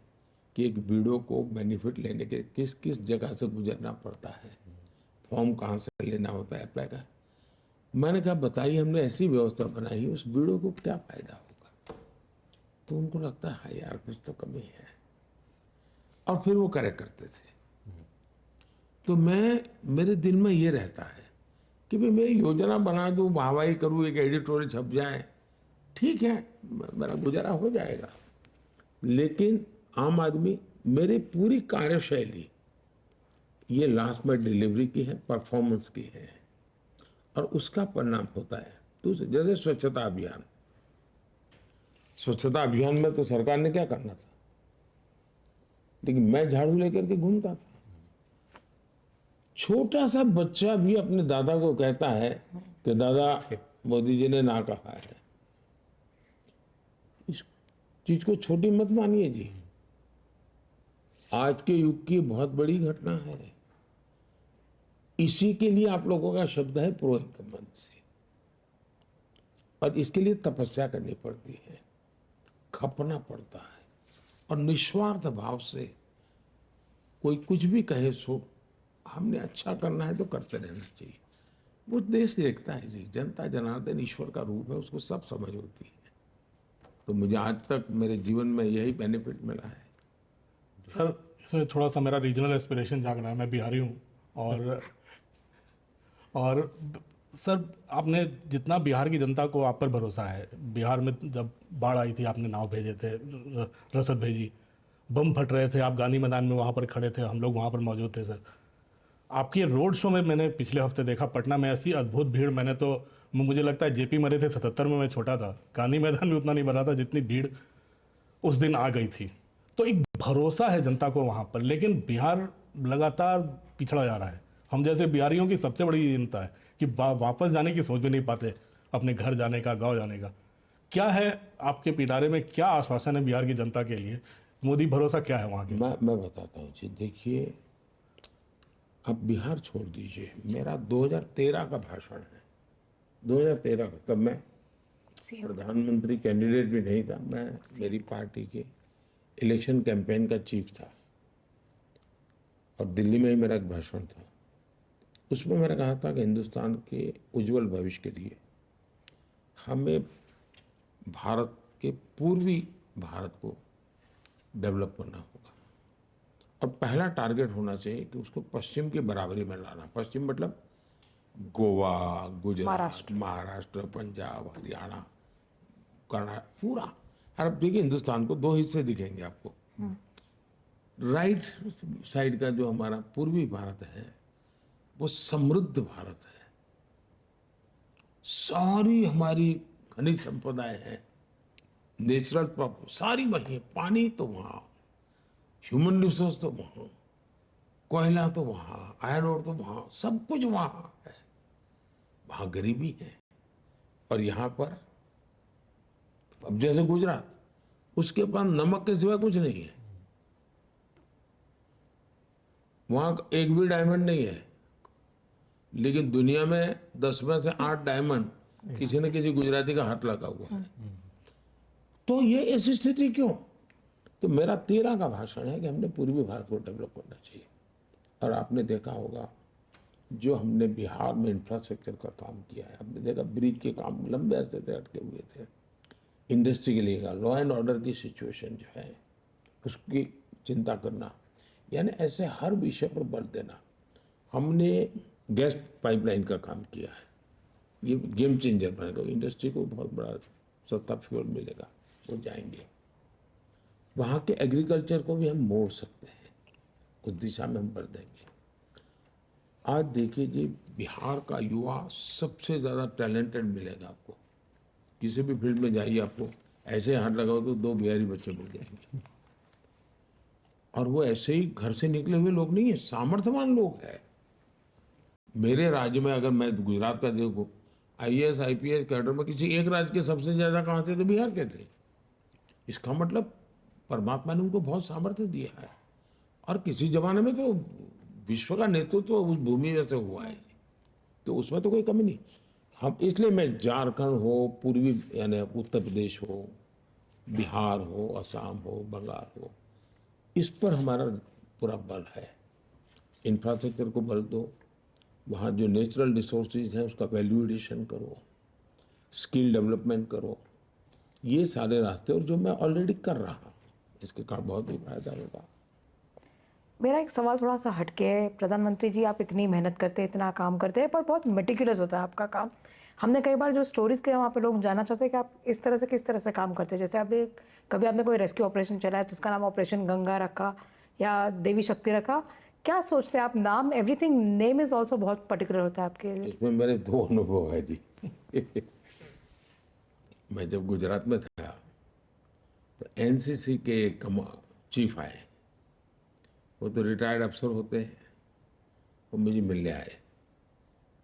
कि एक वीडियो को बेनिफिट लेने के किस किस जगह से गुजरना पड़ता है, फॉर्म कहाँ से लेना होता है, अप्लाई का। मैंने कहा बताइए, हमने ऐसी व्यवस्था बनाई है, उस वीडियो को क्या फायदा होगा। तो उनको लगता है हाँ यार कुछ तो कमी है, और फिर वो करेक्ट करते थे। तो मेरे दिल में ये रहता है कि भाई मैं योजना बना दूं, वाहवाही करूं, एक एडिटोरियल छप जाए, ठीक है, मेरा गुजारा हो जाएगा। लेकिन आम आदमी, मेरी पूरी कार्यशैली ये लास्ट में डिलीवरी की है, परफॉर्मेंस की है, और उसका परिणाम होता है। तो जैसे स्वच्छता अभियान, स्वच्छता अभियान में तो सरकार ने क्या करना था, लेकिन मैं झाड़ू लेकर के घूमता था। छोटा सा बच्चा भी अपने दादा को कहता है कि दादा मोदी जी ने ना कहा है। चीज को छोटी मत मानिए जी। आज के युग की बहुत बड़ी घटना है। इसी के लिए आप लोगों का शब्द है प्रो इनकम्बेंसी, और इसके लिए तपस्या करनी पड़ती है, खपना पड़ता है, और निस्वार्थ भाव से कोई कुछ भी कहे सो हमने अच्छा करना है तो करते रहना चाहिए। वो देश देखता है जी, जनता जनार्दन ईश्वर का रूप है, उसको सब समझ होती है। तो मुझे आज तक मेरे जीवन में यही बेनिफिट मिला है। सर इसमें थोड़ा सा मेरा रीजनल एस्पिरेशन जाग रहा है। मैं बिहारी हूँ और सर आपने जितना बिहार की जनता को आप पर भरोसा है, बिहार में जब बाढ़ आई थी आपने नाव भेजे थे, रसद भेजी, बम फट रहे थे, आप गांधी मैदान में वहाँ पर खड़े थे, हम लोग वहाँ पर मौजूद थे। सर आपकी रोड शो में मैंने पिछले हफ्ते देखा पटना में, ऐसी अद्भुत भीड़, मैंने तो मुझे लगता है जेपी मरे थे 77 में, मैं छोटा था, गांधी मैदान में उतना नहीं भरा था जितनी भीड़ उस दिन आ गई थी। तो एक भरोसा है जनता को वहाँ पर, लेकिन बिहार लगातार पिछड़ा जा रहा है। हम जैसे बिहारियों की सबसे बड़ी चिंता है कि वापस जाने की सोच भी नहीं पाते, अपने घर जाने का, गांव जाने का। क्या है आपके पिटारे में, क्या आश्वासन है बिहार की जनता के लिए? मोदी भरोसा क्या है वहाँ के? मैं बताता हूँ जी। देखिए, अब बिहार छोड़ दीजिए, मेरा 2013 का भाषण है, 2013 का। तब मैं प्रधानमंत्री कैंडिडेट भी नहीं था, मैं मेरी पार्टी के इलेक्शन कैंपेन का चीफ था, और दिल्ली में ही मेरा एक भाषण था। उसमें मैंने कहा था कि हिंदुस्तान के उज्जवल भविष्य के लिए हमें भारत के पूर्वी भारत को डेवलप करना होगा, और पहला टारगेट होना चाहिए कि उसको पश्चिम के बराबरी में लाना। पश्चिम मतलब गोवा, गुजरात, महाराष्ट्र, पंजाब, हरियाणा, कर्नाटक, पूरा। और अब देखिए, हिंदुस्तान को दो हिस्से दिखेंगे आपको। राइट साइड का जो हमारा पूर्वी भारत है वो समृद्ध भारत है, सारी हमारी खनिज संपदाएं हैं, नेचुरल प्रॉपर्टी सारी वही है, पानी तो वहाँ, ह्यूमन रिसोर्स तो वहाँ, कोयला तो वहाँ, आयरन ओर तो वहाँ, सब कुछ वहाँ है। वहाँ गरीबी है, और यहाँ पर अब जैसे गुजरात, उसके पास नमक के सिवा कुछ नहीं है, वहाँ एक भी डायमंड नहीं है, लेकिन दुनिया में 10 में से 8 डायमंड किसी न किसी गुजराती का हाथ लगा हुआ है। तो ये ऐसी स्थिति क्यों? तो मेरा 13 का भाषण है कि हमने पूर्वी भारत को डेवलप करना चाहिए। और आपने देखा होगा जो हमने बिहार में इंफ्रास्ट्रक्चर का काम किया है, आपने देखा ब्रिज के काम लंबे अरसे से अटके हुए थे, इंडस्ट्री के लिए का लॉ एंड ऑर्डर की सिचुएशन जो है उसकी चिंता करना, यानी ऐसे हर विषय पर बल देना। हमने गैस पाइपलाइन का काम किया है, ये गेम चेंजर बनेगा, इंडस्ट्री को बहुत बड़ा सस्ता फ्यूल मिलेगा, वो जाएंगे। वहाँ के एग्रीकल्चर को भी हम मोड़ सकते हैं, उस दिशा में हम बढ़ देंगे। आज देखिए जी, बिहार का युवा सबसे ज़्यादा टैलेंटेड मिलेगा आपको, किसी भी फील्ड में जाइए, आपको ऐसे हाथ लगाओ तो 2 बिहारी बच्चे मिल जाएंगे। और वो ऐसे ही घर से निकले हुए लोग नहीं है, सामर्थ्यवान लोग हैं। मेरे राज्य में अगर मैं गुजरात का देखूँ, IAS IPS कैडर में किसी एक राज्य के सबसे ज़्यादा कहाँ थे तो बिहार के थे। इसका मतलब परमात्मा ने उनको बहुत सामर्थ्य दिया है, और किसी जमाने में तो विश्व का नेतृत्व तो उस भूमि में से हुआ है, तो उसमें तो कोई कमी नहीं। हम इसलिए मैं झारखंड हो, पूर्वी यानी उत्तर प्रदेश हो, बिहार हो, असम हो, बंगाल हो, इस पर हमारा पूरा बल है। इंफ्रास्ट्रक्चर को बल दो, वहाँ जो नेचुरल रिसोर्सेज हैं उसका वैल्यू एडिशन करो, स्किल डेवलपमेंट करो, ये सारे रास्ते, और जो मैं ऑलरेडी कर रहा हूँ, इसके कारण बहुत ही फायदा होगा। मेरा एक सवाल थोड़ा सा हटके है। प्रधानमंत्री जी, आप इतनी मेहनत करते हैं, इतना काम करते हैं, पर बहुत मेटिकुलस होता है आपका काम। हमने कई बार जो स्टोरीज के वहाँ पे लोग जानना चाहते हैं कि आप इस तरह से किस तरह से काम करते हैं। जैसे आपने कभी आपने कोई रेस्क्यू ऑपरेशन चलाया तो उसका नाम ऑपरेशन गंगा रखा या देवी शक्ति रखा, क्या सोचते हैं आप? नाम, एवरीथिंग, नेम इज ऑल्सो बहुत पर्टिकुलर होता है आपके लिए। इसमें मेरे 2 अनुभव है जी। मैं जब गुजरात में था तो NCC के एक चीफ आए, वो तो रिटायर्ड अफसर होते हैं, वो मुझे मिलने आए,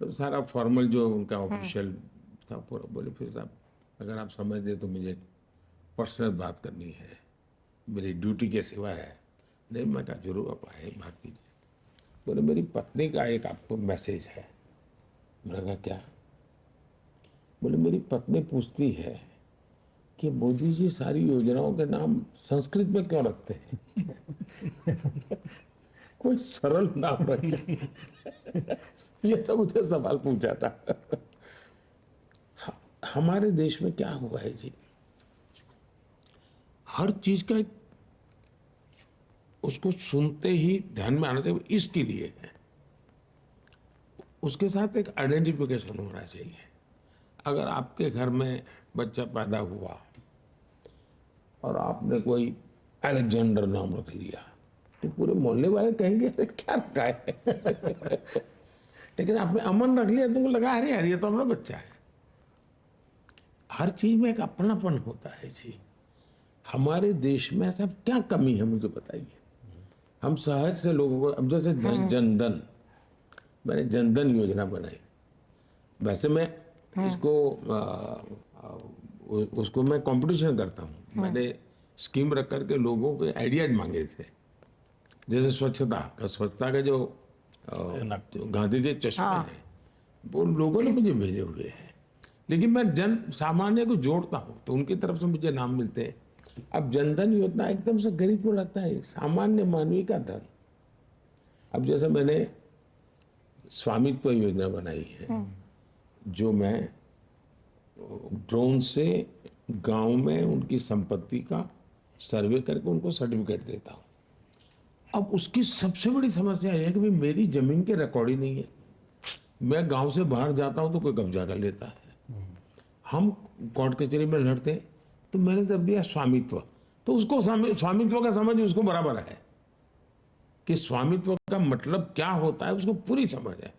तो सारा फॉर्मल जो उनका ऑफिशियल था पूरा, बोले फिर साहब अगर आप समझ दे तो मुझे पर्सनल बात करनी है, मेरी ड्यूटी के सिवा है। नहीं, मैं कहा जरूर आप आए, बात कीजिए। बोले मेरी पत्नी का एक आपको मैसेज है। मैंने कहा क्या? बोले मेरी पत्नी पूछती है कि मोदी जी सारी योजनाओं के नाम संस्कृत में क्यों रखते हैं? कोई सरल नाम रखे। ये तो मुझे सवाल पूछा था। हमारे देश में क्या हुआ है जी, हर चीज का एक उसको सुनते ही ध्यान में आना चाहिए, इसके लिए है। उसके साथ एक आइडेंटिफिकेशन होना चाहिए। अगर आपके घर में बच्चा पैदा हुआ और आपने कोई अलेक्जेंडर नाम रख लिया तो पूरे मोहल्ले वाले कहेंगे अरे क्या रखा है। लेकिन आपने अमन रख लिया, तुमको लगा अरे यार ये तो अपना बच्चा है। हर चीज में एक अपनापन होता है जी। हमारे देश में ऐसा क्या कमी है मुझे बताइए। हम सहज से लोगों को, अब जैसे जनधन, मैंने जनधन योजना बनाई। वैसे मैं इसको उसको मैं कंपटीशन करता हूँ। मैंने स्कीम रख करके लोगों के आइडियाज मांगे थे। जैसे स्वच्छता का जो गांधी के चश्मे हैं वो लोगों ने मुझे भेजे हुए हैं। लेकिन मैं जन सामान्य को जोड़ता हूँ तो उनकी तरफ से मुझे नाम मिलते हैं। अब जनधन योजना एकदम से गरीब को लगता है सामान्य मानवीय का धन। अब जैसे मैंने स्वामित्व योजना बनाई है, जो मैं ड्रोन से गांव में उनकी संपत्ति का सर्वे करके उनको सर्टिफिकेट देता हूँ। अब उसकी सबसे बड़ी समस्या यह है कि भाई मेरी जमीन के रिकॉर्ड ही नहीं है। मैं गांव से बाहर जाता हूँ तो कोई कब्जा कर लेता है। हम कोर्ट कचहरी में लड़ते हैं तो मैंने जब दिया स्वामित्व, तो उसको स्वामित्व का समझ उसको बराबर है कि स्वामित्व का मतलब क्या होता है, उसको पूरी समझ है।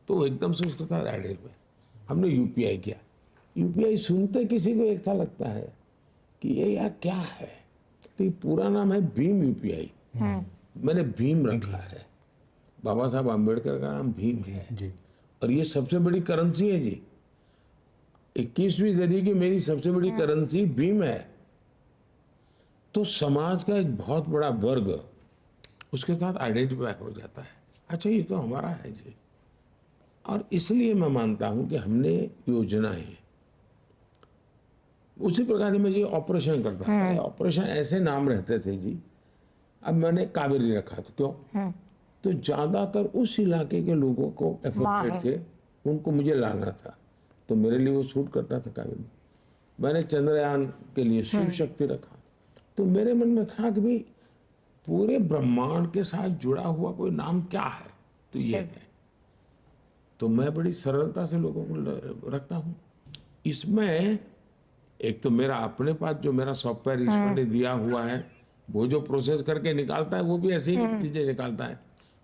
तो एकदम से उसके साथ एडेड में हमने यूपीआई किया। यूपीआई सुनते किसी को एक था लगता है कि ये यार क्या है, तो ये पूरा नाम है भीम यूपीआई। मैंने भीम रखा है, बाबा साहब आम्बेडकर का नाम भीम है जी। और ये सबसे बड़ी करेंसी है जी। 21वीं सदी की मेरी सबसे बड़ी करेंसी भीम है। तो समाज का एक बहुत बड़ा वर्ग उसके साथ आइडेंटिफाई हो जाता है। अच्छा ये तो हमारा है जी। और इसलिए मैं मानता हूं कि हमने योजनाएं उसी प्रकार से मैं जी ऑपरेशन करता था। ऑपरेशन ऐसे नाम रहते थे जी। अब मैंने कावेरी रखा था, क्यों? तो ज्यादातर उस इलाके के लोगों को अफेक्टेड थे, उनको मुझे लाना था, तो मेरे लिए वो सूट करता था कावेरी। मैंने चंद्रयान के लिए शिव शक्ति रखा। तो मेरे मन में था कि भाई पूरे ब्रह्मांड के साथ जुड़ा हुआ कोई नाम क्या है, तो ये है। तो मैं बड़ी सरलता से लोगों को रखता हूँ। इसमें एक तो मेरा अपने पास जो मेरा सॉफ्टवेयर ईश्वर ने दिया हुआ है, वो जो प्रोसेस करके निकालता है वो भी ऐसी ही चीजें निकालता है।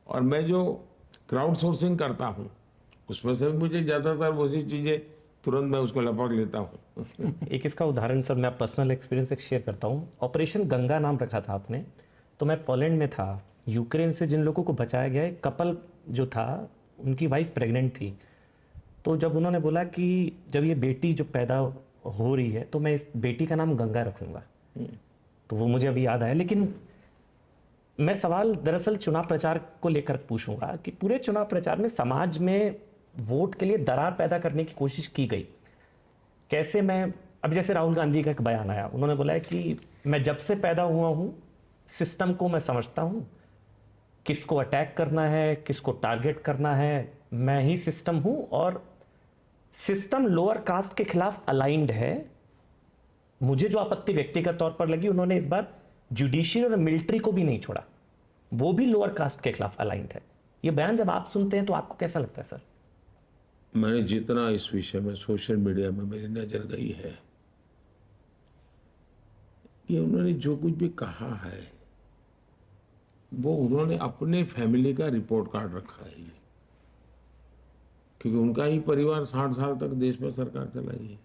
और मैं जो क्राउड सोर्सिंग करता हूँ उसमें से मुझे ज़्यादातर वैसी चीज़ें तुरंत मैं उसको लपक लेता हूँ। एक इसका उदाहरण सर मैं पर्सनल एक्सपीरियंस एक शेयर करता हूँ। ऑपरेशन गंगा नाम रखा था आपने, तो मैं पोलैंड में था। यूक्रेन से जिन लोगों को बचाया गया है, कपल जो था उनकी वाइफ प्रेग्नेंट थी। तो जब उन्होंने बोला कि जब ये बेटी जो पैदा हो रही है तो मैं इस बेटी का नाम गंगा रखूँगा, तो वो मुझे अभी याद आया। लेकिन मैं सवाल दरअसल चुनाव प्रचार को लेकर पूछूंगा कि पूरे चुनाव प्रचार में समाज में वोट के लिए दरार पैदा करने की कोशिश की गई। कैसे? मैं अब जैसे राहुल गांधी का एक बयान आया, उन्होंने बोला है कि मैं जब से पैदा हुआ हूँ सिस्टम को मैं समझता हूँ, किसको अटैक करना है, किसको टारगेट करना है, मैं ही सिस्टम हूँ और सिस्टम लोअर कास्ट के खिलाफ अलाइंड है। मुझे जो आपत्ति व्यक्तिगत तौर पर लगी, उन्होंने इस बार जुडिशियल और मिलिट्री को भी नहीं छोड़ा, वो भी लोअर कास्ट के खिलाफ अलाइंड है। ये बयान जब आप सुनते हैं तो आपको कैसा लगता है सर? मैंने जितना इस विषय में सोशल मीडिया में मेरी नजर गई है, ये उन्होंने जो कुछ भी कहा है वो उन्होंने अपने फैमिली का रिपोर्ट कार्ड रखा है, क्योंकि उनका ही परिवार 60 साल तक देश में सरकार चलाई है।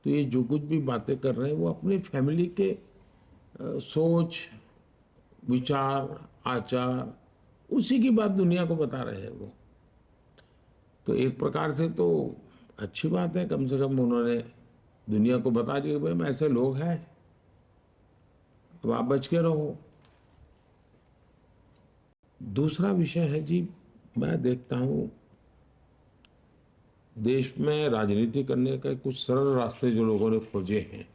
तो ये जो कुछ भी बातें कर रहे हैं वो अपने फैमिली के सोच, विचार, आचार, उसी की बात दुनिया को बता रहे हैं वो। तो एक प्रकार से तो अच्छी बात है, कम से कम उन्होंने दुनिया को बता दिया कि भाई ऐसे लोग हैं अब आप बच के रहो। दूसरा विषय है जी, मैं देखता हूं देश में राजनीति करने का कुछ सरल रास्ते जो लोगों ने खोजे हैं,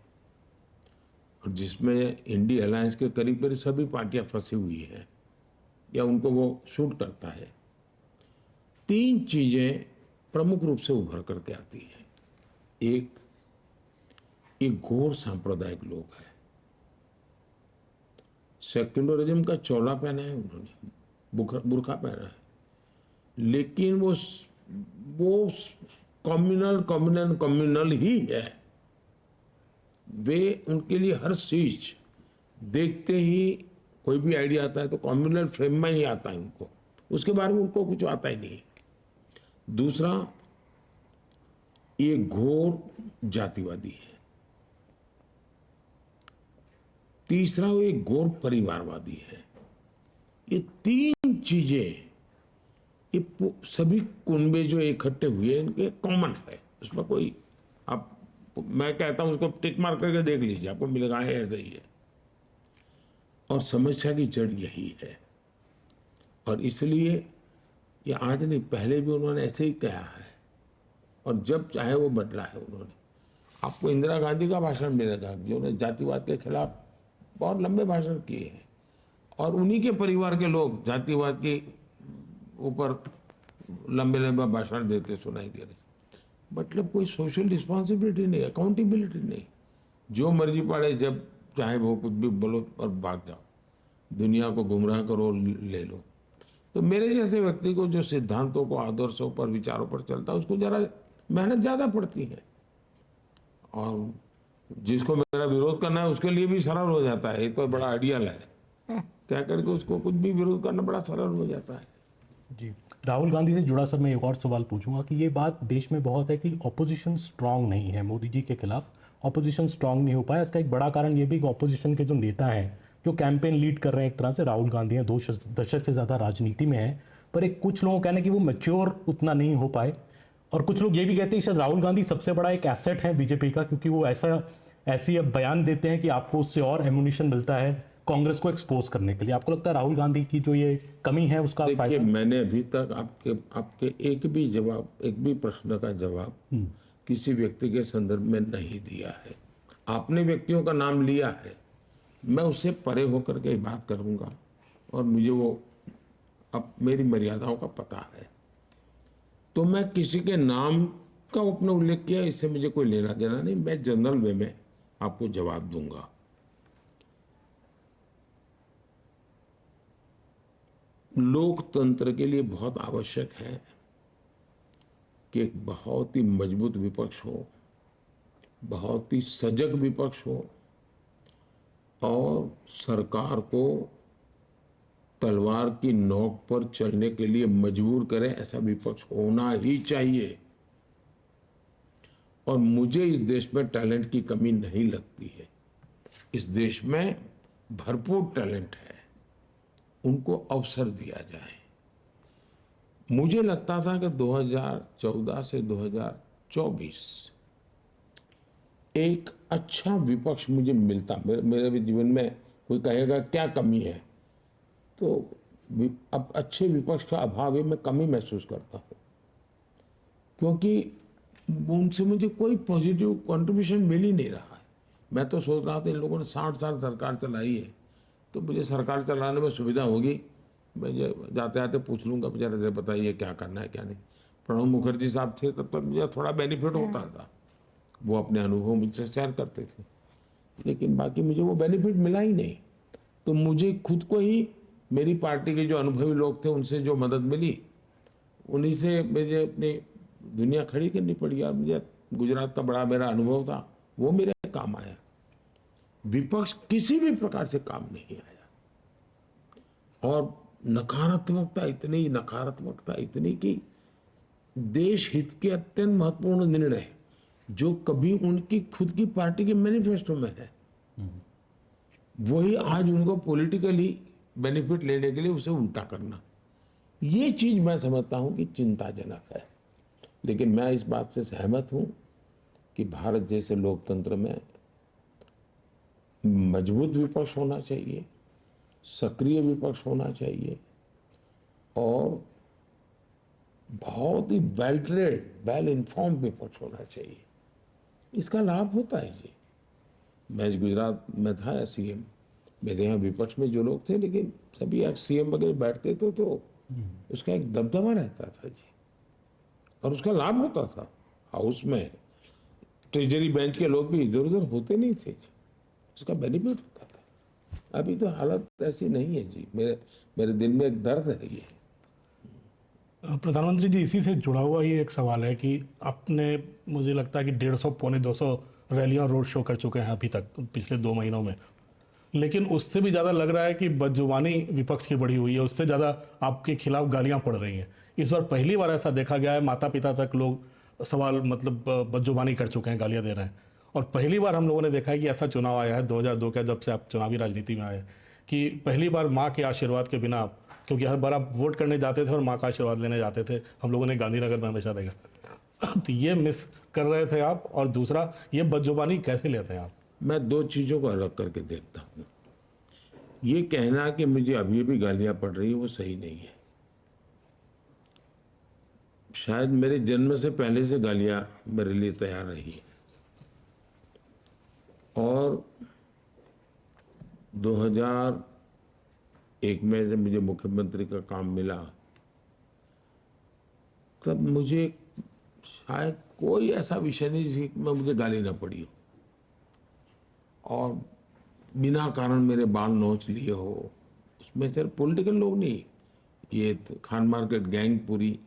और जिसमें इंडी अलायंस के करीब करीब सभी पार्टियां फंसी हुई हैं या उनको वो सूट करता है। 3 चीजें प्रमुख रूप से उभर करके आती हैं। एक घोर सांप्रदायिक लोग है, सेक्युलरिज्म का चोला पहना है उन्होंने, बुर्खा पहना है, लेकिन वो कम्युनल ही है। वे उनके लिए हर चीज देखते ही कोई भी आइडिया आता है तो कम्युनल फ्रेम में ही आता है उनको, उसके बारे में उनको कुछ आता ही नहीं है। दूसरा, ये घोर जातिवादी है। तीसरा, वो एक घोर परिवारवादी है। ये 3 चीजें, ये सभी कुनबे जो इकट्ठे हुए इनके कॉमन है, उसमें कोई आप, मैं कहता हूं उसको टिक मार करके देख लीजिए, आपको मिलेगा है ऐसा ही है। और समस्या की जड़ यही है, और इसलिए ये आज नहीं, पहले भी उन्होंने ऐसे ही कहा है, और जब चाहे वो बदला है उन्होंने। आपको इंदिरा गांधी का भाषण मिलेगा जिन्होंने जातिवाद के खिलाफ बहुत लंबे भाषण किए हैं, और उन्हीं के परिवार के लोग जातिवाद के ऊपर लंबे लंबे भाषण देते सुनाई दे रहे। मतलब कोई सोशल रिस्पॉन्सिबिलिटी नहीं, अकाउंटेबिलिटी नहीं, जो मर्जी पड़े जब चाहे वो कुछ भी बोलो और भाग जाओ, दुनिया को गुमराह करो, ले लो। तो मेरे जैसे व्यक्ति को जो सिद्धांतों को, आदर्शों पर, विचारों पर चलता है, उसको जरा मेहनत ज़्यादा पड़ती है, और जिसको मेरा विरोध करना है उसके लिए भी सरल हो जाता है। ये तो बड़ा आइडियल है, क्या करके उसको कुछ भी विरोध करना बड़ा सरल हो जाता है। जी, राहुल गांधी से जुड़ा सर मैं एक और सवाल पूछूंगा कि ये बात देश में बहुत है कि ऑपोजिशन स्ट्रांग नहीं है, मोदी जी के खिलाफ ऑपोजिशन स्ट्रांग नहीं हो पाया। इसका एक बड़ा कारण ये भी कि ऑपोजिशन के जो नेता हैं जो कैंपेन लीड कर रहे हैं, एक तरह से राहुल गांधी हैं, 2 दशक से ज़्यादा राजनीति में है, पर एक कुछ लोगों का कहना है कि वो मैच्योर उतना नहीं हो पाए, और कुछ लोग ये भी कहते हैं कि शायद राहुल गांधी सबसे बड़ा एक एसेट है बीजेपी का, क्योंकि वो ऐसी अब बयान देते हैं कि आपको उससे और एमुनिशन मिलता है कांग्रेस को एक्सपोज करने के लिए। आपको लगता है राहुल गांधी की जो ये कमी है उसका देखिए, मैंने अभी तक आपके एक भी प्रश्न का जवाब किसी व्यक्ति के संदर्भ में नहीं दिया है। आपने व्यक्तियों का नाम लिया है, मैं उससे परे होकर के बात करूंगा, और मुझे वो अब मेरी मर्यादाओं का पता है। तो मैं किसी के नाम का अपने उल्लेख किया, इससे मुझे कोई लेना देना नहीं। मैं जनरल वे में आपको जवाब दूंगा। लोकतंत्र के लिए बहुत आवश्यक है कि एक बहुत ही मजबूत विपक्ष हो, बहुत ही सजग विपक्ष हो, और सरकार को तलवार की नोक पर चलने के लिए मजबूर करे, ऐसा विपक्ष होना ही चाहिए। और मुझे इस देश में टैलेंट की कमी नहीं लगती है। इस देश में भरपूर टैलेंट है, उनको अवसर दिया जाए। मुझे लगता था कि 2014 से 2024 एक अच्छा विपक्ष मुझे मिलता। मेरे भी जीवन में कोई कहेगा क्या कमी है, तो अब अच्छे विपक्ष का अभाव है, मैं कमी महसूस करता हूँ, क्योंकि उनसे मुझे कोई पॉजिटिव कंट्रीब्यूशन मिल ही नहीं रहा है। मैं तो सोच रहा था इन लोगों ने 60 साल सरकार चलाई है, तो मुझे सरकार चलाने में सुविधा होगी, मैं जाते आते पूछ लूँगा जरा बताइए क्या करना है क्या नहीं। प्रणब मुखर्जी साहब थे तब तक मुझे थोड़ा बेनिफिट होता था, वो अपने अनुभव मुझसे शेयर करते थे, लेकिन बाकी मुझे वो बेनिफिट मिला ही नहीं। तो मुझे खुद को ही, मेरी पार्टी के जो अनुभवी लोग थे उनसे जो मदद मिली, उन्हीं से मुझे अपनी दुनिया खड़ी करनी पड़ी। और मुझे गुजरात का बड़ा मेरा अनुभव था, वो मेरे काम आया। विपक्ष किसी भी प्रकार से काम नहीं आया, और नकारात्मकता इतनी कि देश हित के अत्यंत महत्वपूर्ण निर्णय जो कभी उनकी खुद की पार्टी के मैनिफेस्टो में है, वही आज उनको पॉलिटिकली बेनिफिट लेने के लिए उसे उल्टा करना, ये चीज मैं समझता हूं कि चिंताजनक है। लेकिन मैं इस बात से सहमत हूं कि भारत जैसे लोकतंत्र में मजबूत विपक्ष होना चाहिए, सक्रिय विपक्ष होना चाहिए और बहुत ही वेल ट्रेड, वेल इन्फॉर्म विपक्ष होना चाहिए। इसका लाभ होता है जी। मैं गुजरात में था सीएम, मेरे यहाँ विपक्ष में जो लोग थे, लेकिन सभी सीएम वगैरह बैठते थे तो उसका एक दबदबा रहता था जी, और उसका लाभ होता था। हाउस में ट्रेजरी बेंच के लोग भी इधर उधर होते नहीं थे जी, उसका बेनिफिट होता था। अभी तो हालत ऐसी नहीं है जी। मेरे दिल में एक दर्द है ये। प्रधानमंत्री जी, इसी से जुड़ा हुआ ये एक सवाल है कि आपने, मुझे लगता है कि 150 पौने 200 रैलियां रोड शो कर चुके हैं अभी तक पिछले 2 महीनों में, लेकिन उससे भी ज़्यादा लग रहा है कि बदजुबानी विपक्ष की बढ़ी हुई है, उससे ज़्यादा आपके खिलाफ गालियां पड़ रही हैं। इस बार पहली बार ऐसा देखा गया है, माता पिता तक लोग सवाल मतलब बदजुबानी कर चुके हैं, गालियां दे रहे हैं। और पहली बार हम लोगों ने देखा है कि ऐसा चुनाव आया है 2002 का, जब से आप चुनावी राजनीति में आए, कि पहली बार माँ के आशीर्वाद के बिना, क्योंकि हर बार आप वोट करने जाते थे और माँ का आशीर्वाद लेने जाते थे, हम लोगों ने गांधीनगर में हमेशा देखा। तो ये मिस कर रहे थे आप, और दूसरा ये बदजुबानी कैसे लेते हैं आप? मैं दो चीज़ों को अलग करके देखता हूँ। ये कहना कि मुझे अभी भी गालियाँ पड़ रही है वो सही नहीं है। शायद मेरे जन्म से पहले से गालियाँ मेरे लिए तैयार रही है, और 2001 में जब मुझे मुख्यमंत्री का काम मिला, तब मुझे शायद कोई ऐसा विषय नहीं जिसमें मुझे गाली ना पड़ी हो और बिना कारण मेरे बाल नोच लिए हो। उसमें सिर्फ पॉलिटिकल लोग नहीं, ये खान मार्केट गैंग पूरी,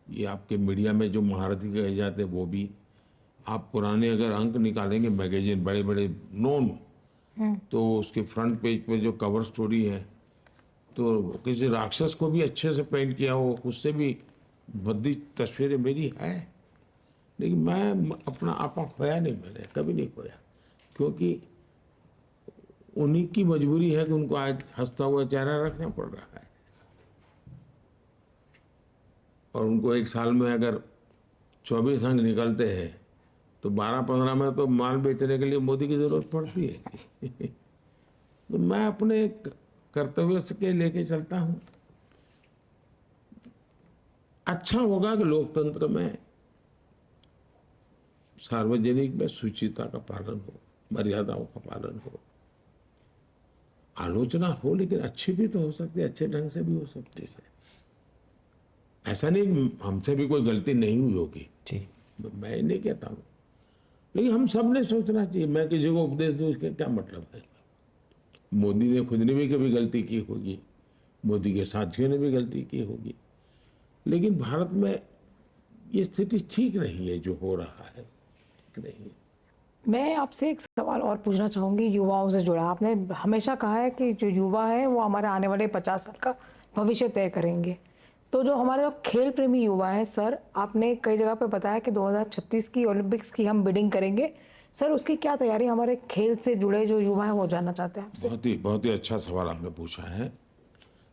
ये आपके मीडिया में जो महारथी कहे जाते हैं वो भी, आप पुराने अगर अंक निकालेंगे मैगजीन बड़े बड़े नोन, तो उसके फ्रंट पेज पे जो कवर स्टोरी है, तो किसी राक्षस को भी अच्छे से पेंट किया हो, उससे भी भद्दी तस्वीरें मेरी है। लेकिन मैं अपना आपा खोया नहीं, मैंने कभी नहीं खोया, क्योंकि उन्हीं की मजबूरी है कि उनको आज हंसता हुआ चेहरा रखना पड़ रहा है, और उनको एक साल में अगर 24 अंक निकलते हैं तो 12-15 में तो माल बेचने के लिए मोदी की जरूरत पड़ती है। तो मैं अपने कर्तव्य के लेके चलता हूँ। अच्छा होगा कि लोकतंत्र में सार्वजनिक में शुचिता का पालन हो, मर्यादाओं का पालन हो, आलोचना हो, लेकिन अच्छी भी तो हो सकती है, अच्छे ढंग से भी हो सकती है। ऐसा नहीं हमसे भी कोई गलती नहीं हुई होगी जी, मैं नहीं कहता हूँ, लेकिन हम सब ने सोचना चाहिए। मैं किसी को उपदेश दूं इसका क्या मतलब है? मोदी ने खुद ने भी कभी गलती की होगी, मोदी के साथियों ने भी गलती की होगी, लेकिन भारत में ये स्थिति ठीक नहीं है, जो हो रहा है ठीक नहीं है। मैं आपसे एक सवाल और पूछना चाहूँगी युवाओं से जुड़ा। आपने हमेशा कहा है कि जो युवा है वो हमारे आने वाले 50 साल का भविष्य तय करेंगे। तो जो हमारे जो खेल प्रेमी युवा है सर, आपने कई जगह पे बताया कि 2036 की ओलंपिक्स की हम बिडिंग करेंगे। सर उसकी क्या तैयारी हमारे खेल से जुड़े जो युवा हैं वो जानना चाहते हैं आपसे। बहुत ही अच्छा सवाल आपने पूछा है।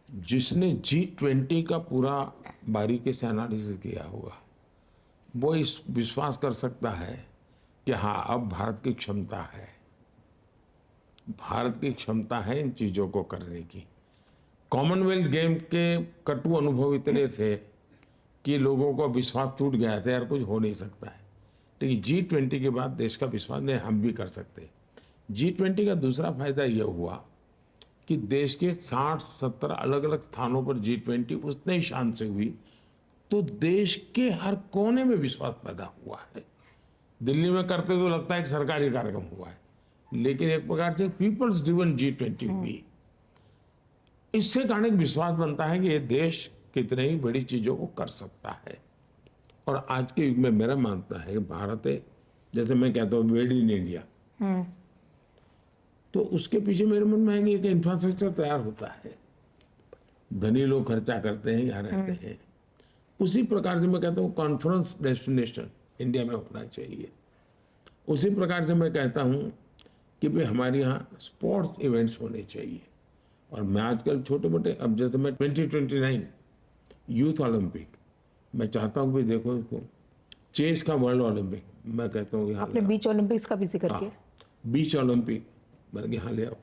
जिसने G20 का पूरा बारीकी से एनालिसिस किया होगा वो इस विश्वास कर सकता है कि हाँ, अब भारत की क्षमता है, भारत की क्षमता है इन चीज़ों को करने की। कॉमनवेल्थ गेम के कटु अनुभव इतने थे कि लोगों को विश्वास टूट गया था, यार कुछ हो नहीं सकता है। लेकिन G20 के बाद देश का विश्वास नहीं, हम भी कर सकते। G20 का दूसरा फायदा यह हुआ कि देश के 60-70 अलग अलग स्थानों पर G20 उतने ही शान से हुई, तो देश के हर कोने में विश्वास पैदा हुआ है। दिल्ली में करते तो लगता है कि सरकारी कार्यक्रम हुआ है, लेकिन एक प्रकार से पीपल्स ड्रिवन G20 हुई। इससे कारण एक विश्वास बनता है कि ये देश कितने ही बड़ी चीजों को कर सकता है। और आज के युग में मेरा मानना है कि भारत है, जैसे मैं कहता हूँ मेड इन इंडिया, तो उसके पीछे मेरे मन में है कि इंफ्रास्ट्रक्चर तैयार होता है, धनी लोग खर्चा करते हैं, यहाँ रहते हैं। उसी प्रकार से मैं कहता हूँ कॉन्फ्रेंस डेस्टिनेशन इंडिया में होना चाहिए। उसी प्रकार से मैं कहता हूँ कि भाई हमारे यहाँ स्पोर्ट्स इवेंट्स होने चाहिए। और मैं आजकल छोटे मोटे, अब जैसे मैं 2029 यूथ ओलंपिक मैं चाहता हूँ कि देखो इसको, चेस का वर्ल्ड ओलंपिक मैं कहता हूँ, आपने बीच ओलंपिक्स का भी जिक्र किया। बीच ओलंपिक मैंने कहा हाँ ले आओ।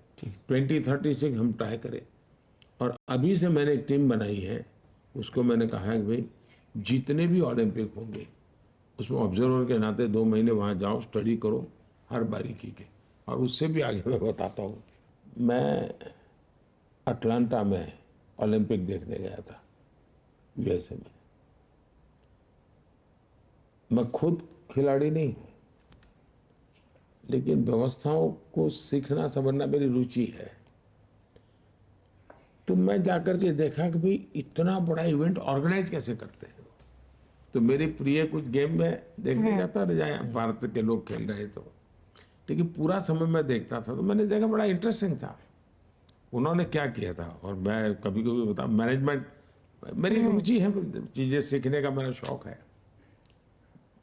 2036 हम ट्राई करें। और अभी से मैंने एक टीम बनाई है, उसको मैंने कहा है कि भाई जितने भी ओलंपिक होंगे उसमें ऑब्जर्वर के नाते 2 महीने वहाँ जाओ, स्टडी करो हर बारीकी के। और उससे भी आगे मैं बताता हूँ, मैं अटलांटा में ओलंपिक देखने गया था यूएसए में। मैं खुद खिलाड़ी नहीं हूँ, लेकिन व्यवस्थाओं को सीखना समझना मेरी रुचि है। तो मैं जाकर के देखा कि भाई इतना बड़ा इवेंट ऑर्गेनाइज कैसे करते हैं। तो मेरे प्रिय कुछ गेम में देखने जाता था, जहाँ भारत के लोग खेल रहे तो, लेकिन पूरा समय मैं देखता था तो मैंने देखा बड़ा इंटरेस्टिंग था उन्होंने क्या किया था। और मैं कभी कभी बता, मैनेजमेंट मेरी रुचि है, चीज़ें सीखने का मेरा शौक है।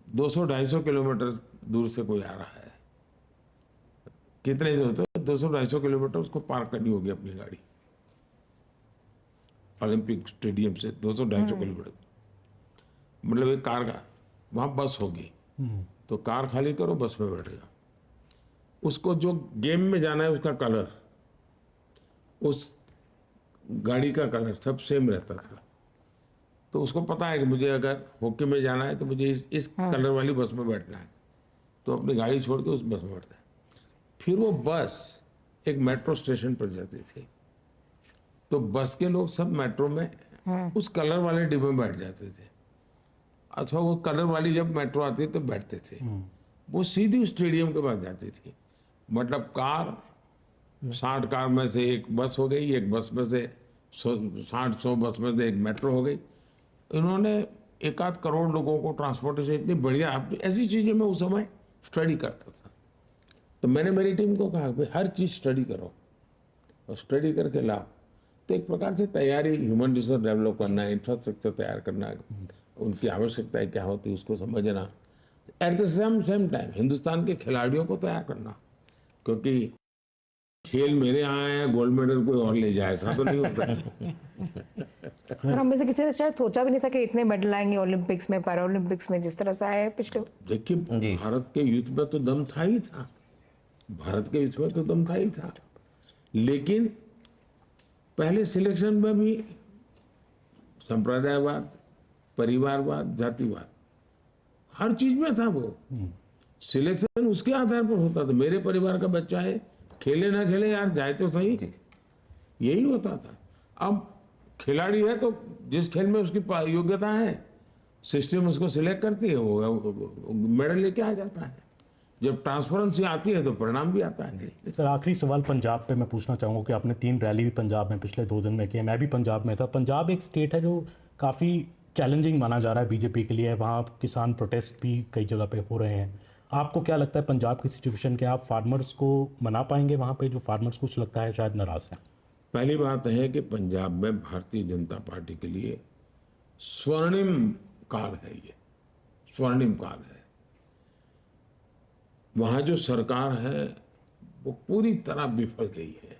200-250 किलोमीटर दूर से कोई आ रहा है, कितने दूर? तो 200-250 किलोमीटर उसको पार करनी होगी अपनी गाड़ी, ओलंपिक स्टेडियम से 200-250 किलोमीटर। मतलब एक कार का वहाँ बस होगी, तो कार खाली करो, बस में बैठ जाओ। उसको जो गेम में जाना है उसका कलर, उस गाड़ी का कलर सब सेम रहता था। तो उसको पता है कि मुझे अगर हॉकी में जाना है तो मुझे इस कलर वाली बस में बैठना है, तो अपनी गाड़ी छोड़ के उस बस में बैठता है। फिर वो बस एक मेट्रो स्टेशन पर जाती थी, तो बस के लोग सब मेट्रो में उस कलर वाले डिब्बे में बैठ जाते थे। अच्छा, वो कलर वाली जब मेट्रो आती तो बैठते थे, वो सीधी उस स्टेडियम के पास जाती थी। मतलब कार 60 कार में से एक बस हो गई, एक बस में से 60-100 बस में से एक मेट्रो हो गई। इन्होंने 1-8 करोड़ लोगों को ट्रांसपोर्टेशन इतनी बढ़िया, ऐसी चीज़ें मैं उस समय स्टडी करता था। तो मैंने मेरी टीम को कहा भाई हर चीज़ स्टडी करो और स्टडी करके लाओ। तो एक प्रकार से तैयारी, ह्यूमन रिसोर्स डेवलप करना, इंफ्रास्ट्रक्चर तैयार करना, उनकी आवश्यकताएं क्या होती है उसको समझना, at the same time Hindustan के खिलाड़ियों को तैयार करना। क्योंकि खेल मेरे यहाँ है, गोल्ड मेडल कोई और ले जाए, ऐसा तो नहीं होता। सर, हम में से किसी ने शायद सोचा भी नहीं था कि इतने मेडल आएंगे ओलंपिक्स में, पैरा ओलंपिक्स में, जिस तरह से आए पिछले। देखिए भारत के यूथ में तो दम था ही था, भारत के यूथ में तो दम था ही था। लेकिन पहले सिलेक्शन में भी संप्रदायवाद, परिवारवाद, जातिवाद हर चीज में था। वो सिलेक्शन उसके आधार पर होता था, मेरे परिवार का बच्चा है, खेले ना खेले यार जाए तो सही, यही होता था। अब खिलाड़ी है तो जिस खेल में उसकी योग्यता है, सिस्टम उसको सिलेक्ट करती है, वो मेडल लेके आ जाता है। जब ट्रांसपेरेंसी आती है तो परिणाम भी आता है। सर, आखिरी सवाल पंजाब पे मैं पूछना चाहूँगा कि आपने 3 रैली भी पंजाब में पिछले 2 दिन में की है। मैं भी पंजाब में था। पंजाब एक स्टेट है जो काफ़ी चैलेंजिंग माना जा रहा है बीजेपी के लिए। वहाँ किसान प्रोटेस्ट भी कई जगह पे हो रहे हैं। आपको क्या लगता है पंजाब की सिचुएशन के, आप फार्मर्स को मना पाएंगे वहाँ पे, जो फार्मर्स कुछ लगता है शायद नाराज़ हैं? पहली बात है कि पंजाब में भारतीय जनता पार्टी के लिए स्वर्णिम काल है, ये स्वर्णिम काल है। वहाँ जो सरकार है वो पूरी तरह विफल गई है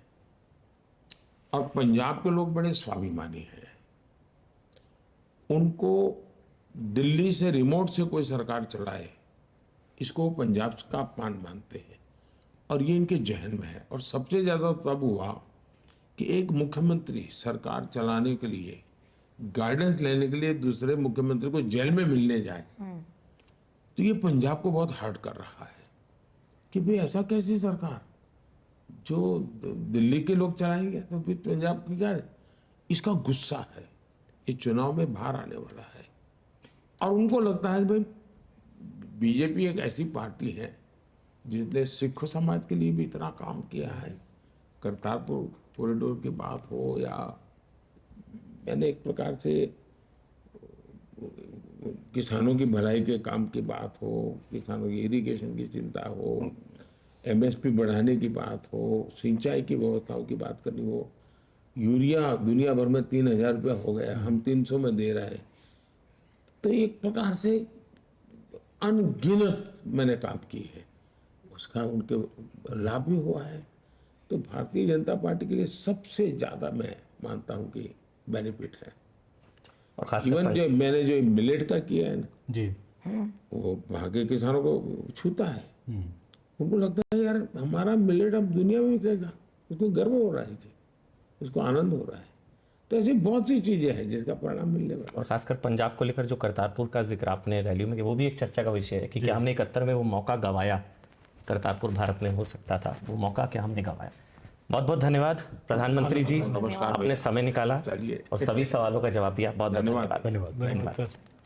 और पंजाब के लोग बड़े स्वाभिमानी हैं। उनको दिल्ली से रिमोट से कोई सरकार चलाए, इसको वो पंजाब का अपमान मानते हैं और ये इनके जहन में है। और सबसे ज़्यादा तब हुआ कि एक मुख्यमंत्री सरकार चलाने के लिए, गाइडेंस लेने के लिए दूसरे मुख्यमंत्री को जेल में मिलने जाए, तो ये पंजाब को बहुत हर्ट कर रहा है कि भाई ऐसा कैसी सरकार जो दिल्ली के लोग चलाएंगे, तो फिर पंजाब की क्या है? इसका गुस्सा है। ये चुनाव में बाहर आने वाला है और उनको लगता है कि भाई बीजेपी एक ऐसी पार्टी है जिसने सिख समाज के लिए भी इतना काम किया है, करतारपुर कॉरिडोर की बात हो या मैंने एक प्रकार से किसानों की भलाई के काम की बात हो, किसानों की इरिगेशन की चिंता हो, एमएसपी बढ़ाने की बात हो, सिंचाई की व्यवस्थाओं की बात करनी हो, यूरिया दुनिया भर में 3,000 रुपया हो गया, हम 300 में दे रहे हैं। तो एक प्रकार से अनगिनत मैंने काम की है, उसका उनके लाभ भी हुआ है। तो भारतीय जनता पार्टी के लिए सबसे ज़्यादा मैं मानता हूँ कि बेनिफिट है। और खास इवन जो मैंने जो मिलेट का किया है ना जी, वो वहाँ के किसानों को छूता है। उनको लगता है यार हमारा मिलेट अब दुनिया में बिकेगा, उसको गर्व हो रहा है जी, उसको आनंद हो रहा है। तो ऐसी बहुत सी चीजें हैं जिसका परिणाम मिलने वाला। और खासकर पंजाब को लेकर जो करतारपुर का जिक्र आपने रैली में किया, वो भी एक चर्चा का विषय है कि क्या हमने 71 में वो मौका गंवाया, करतारपुर भारत में हो सकता था, वो मौका क्या हमने गंवाया। बहुत बहुत धन्यवाद प्रधानमंत्री जी, नमस्कार आपने समय निकाला चलिए और सभी सवालों का जवाब दिया। बहुत बहुत धन्यवाद। धन्यवाद। धन्यवाद सर।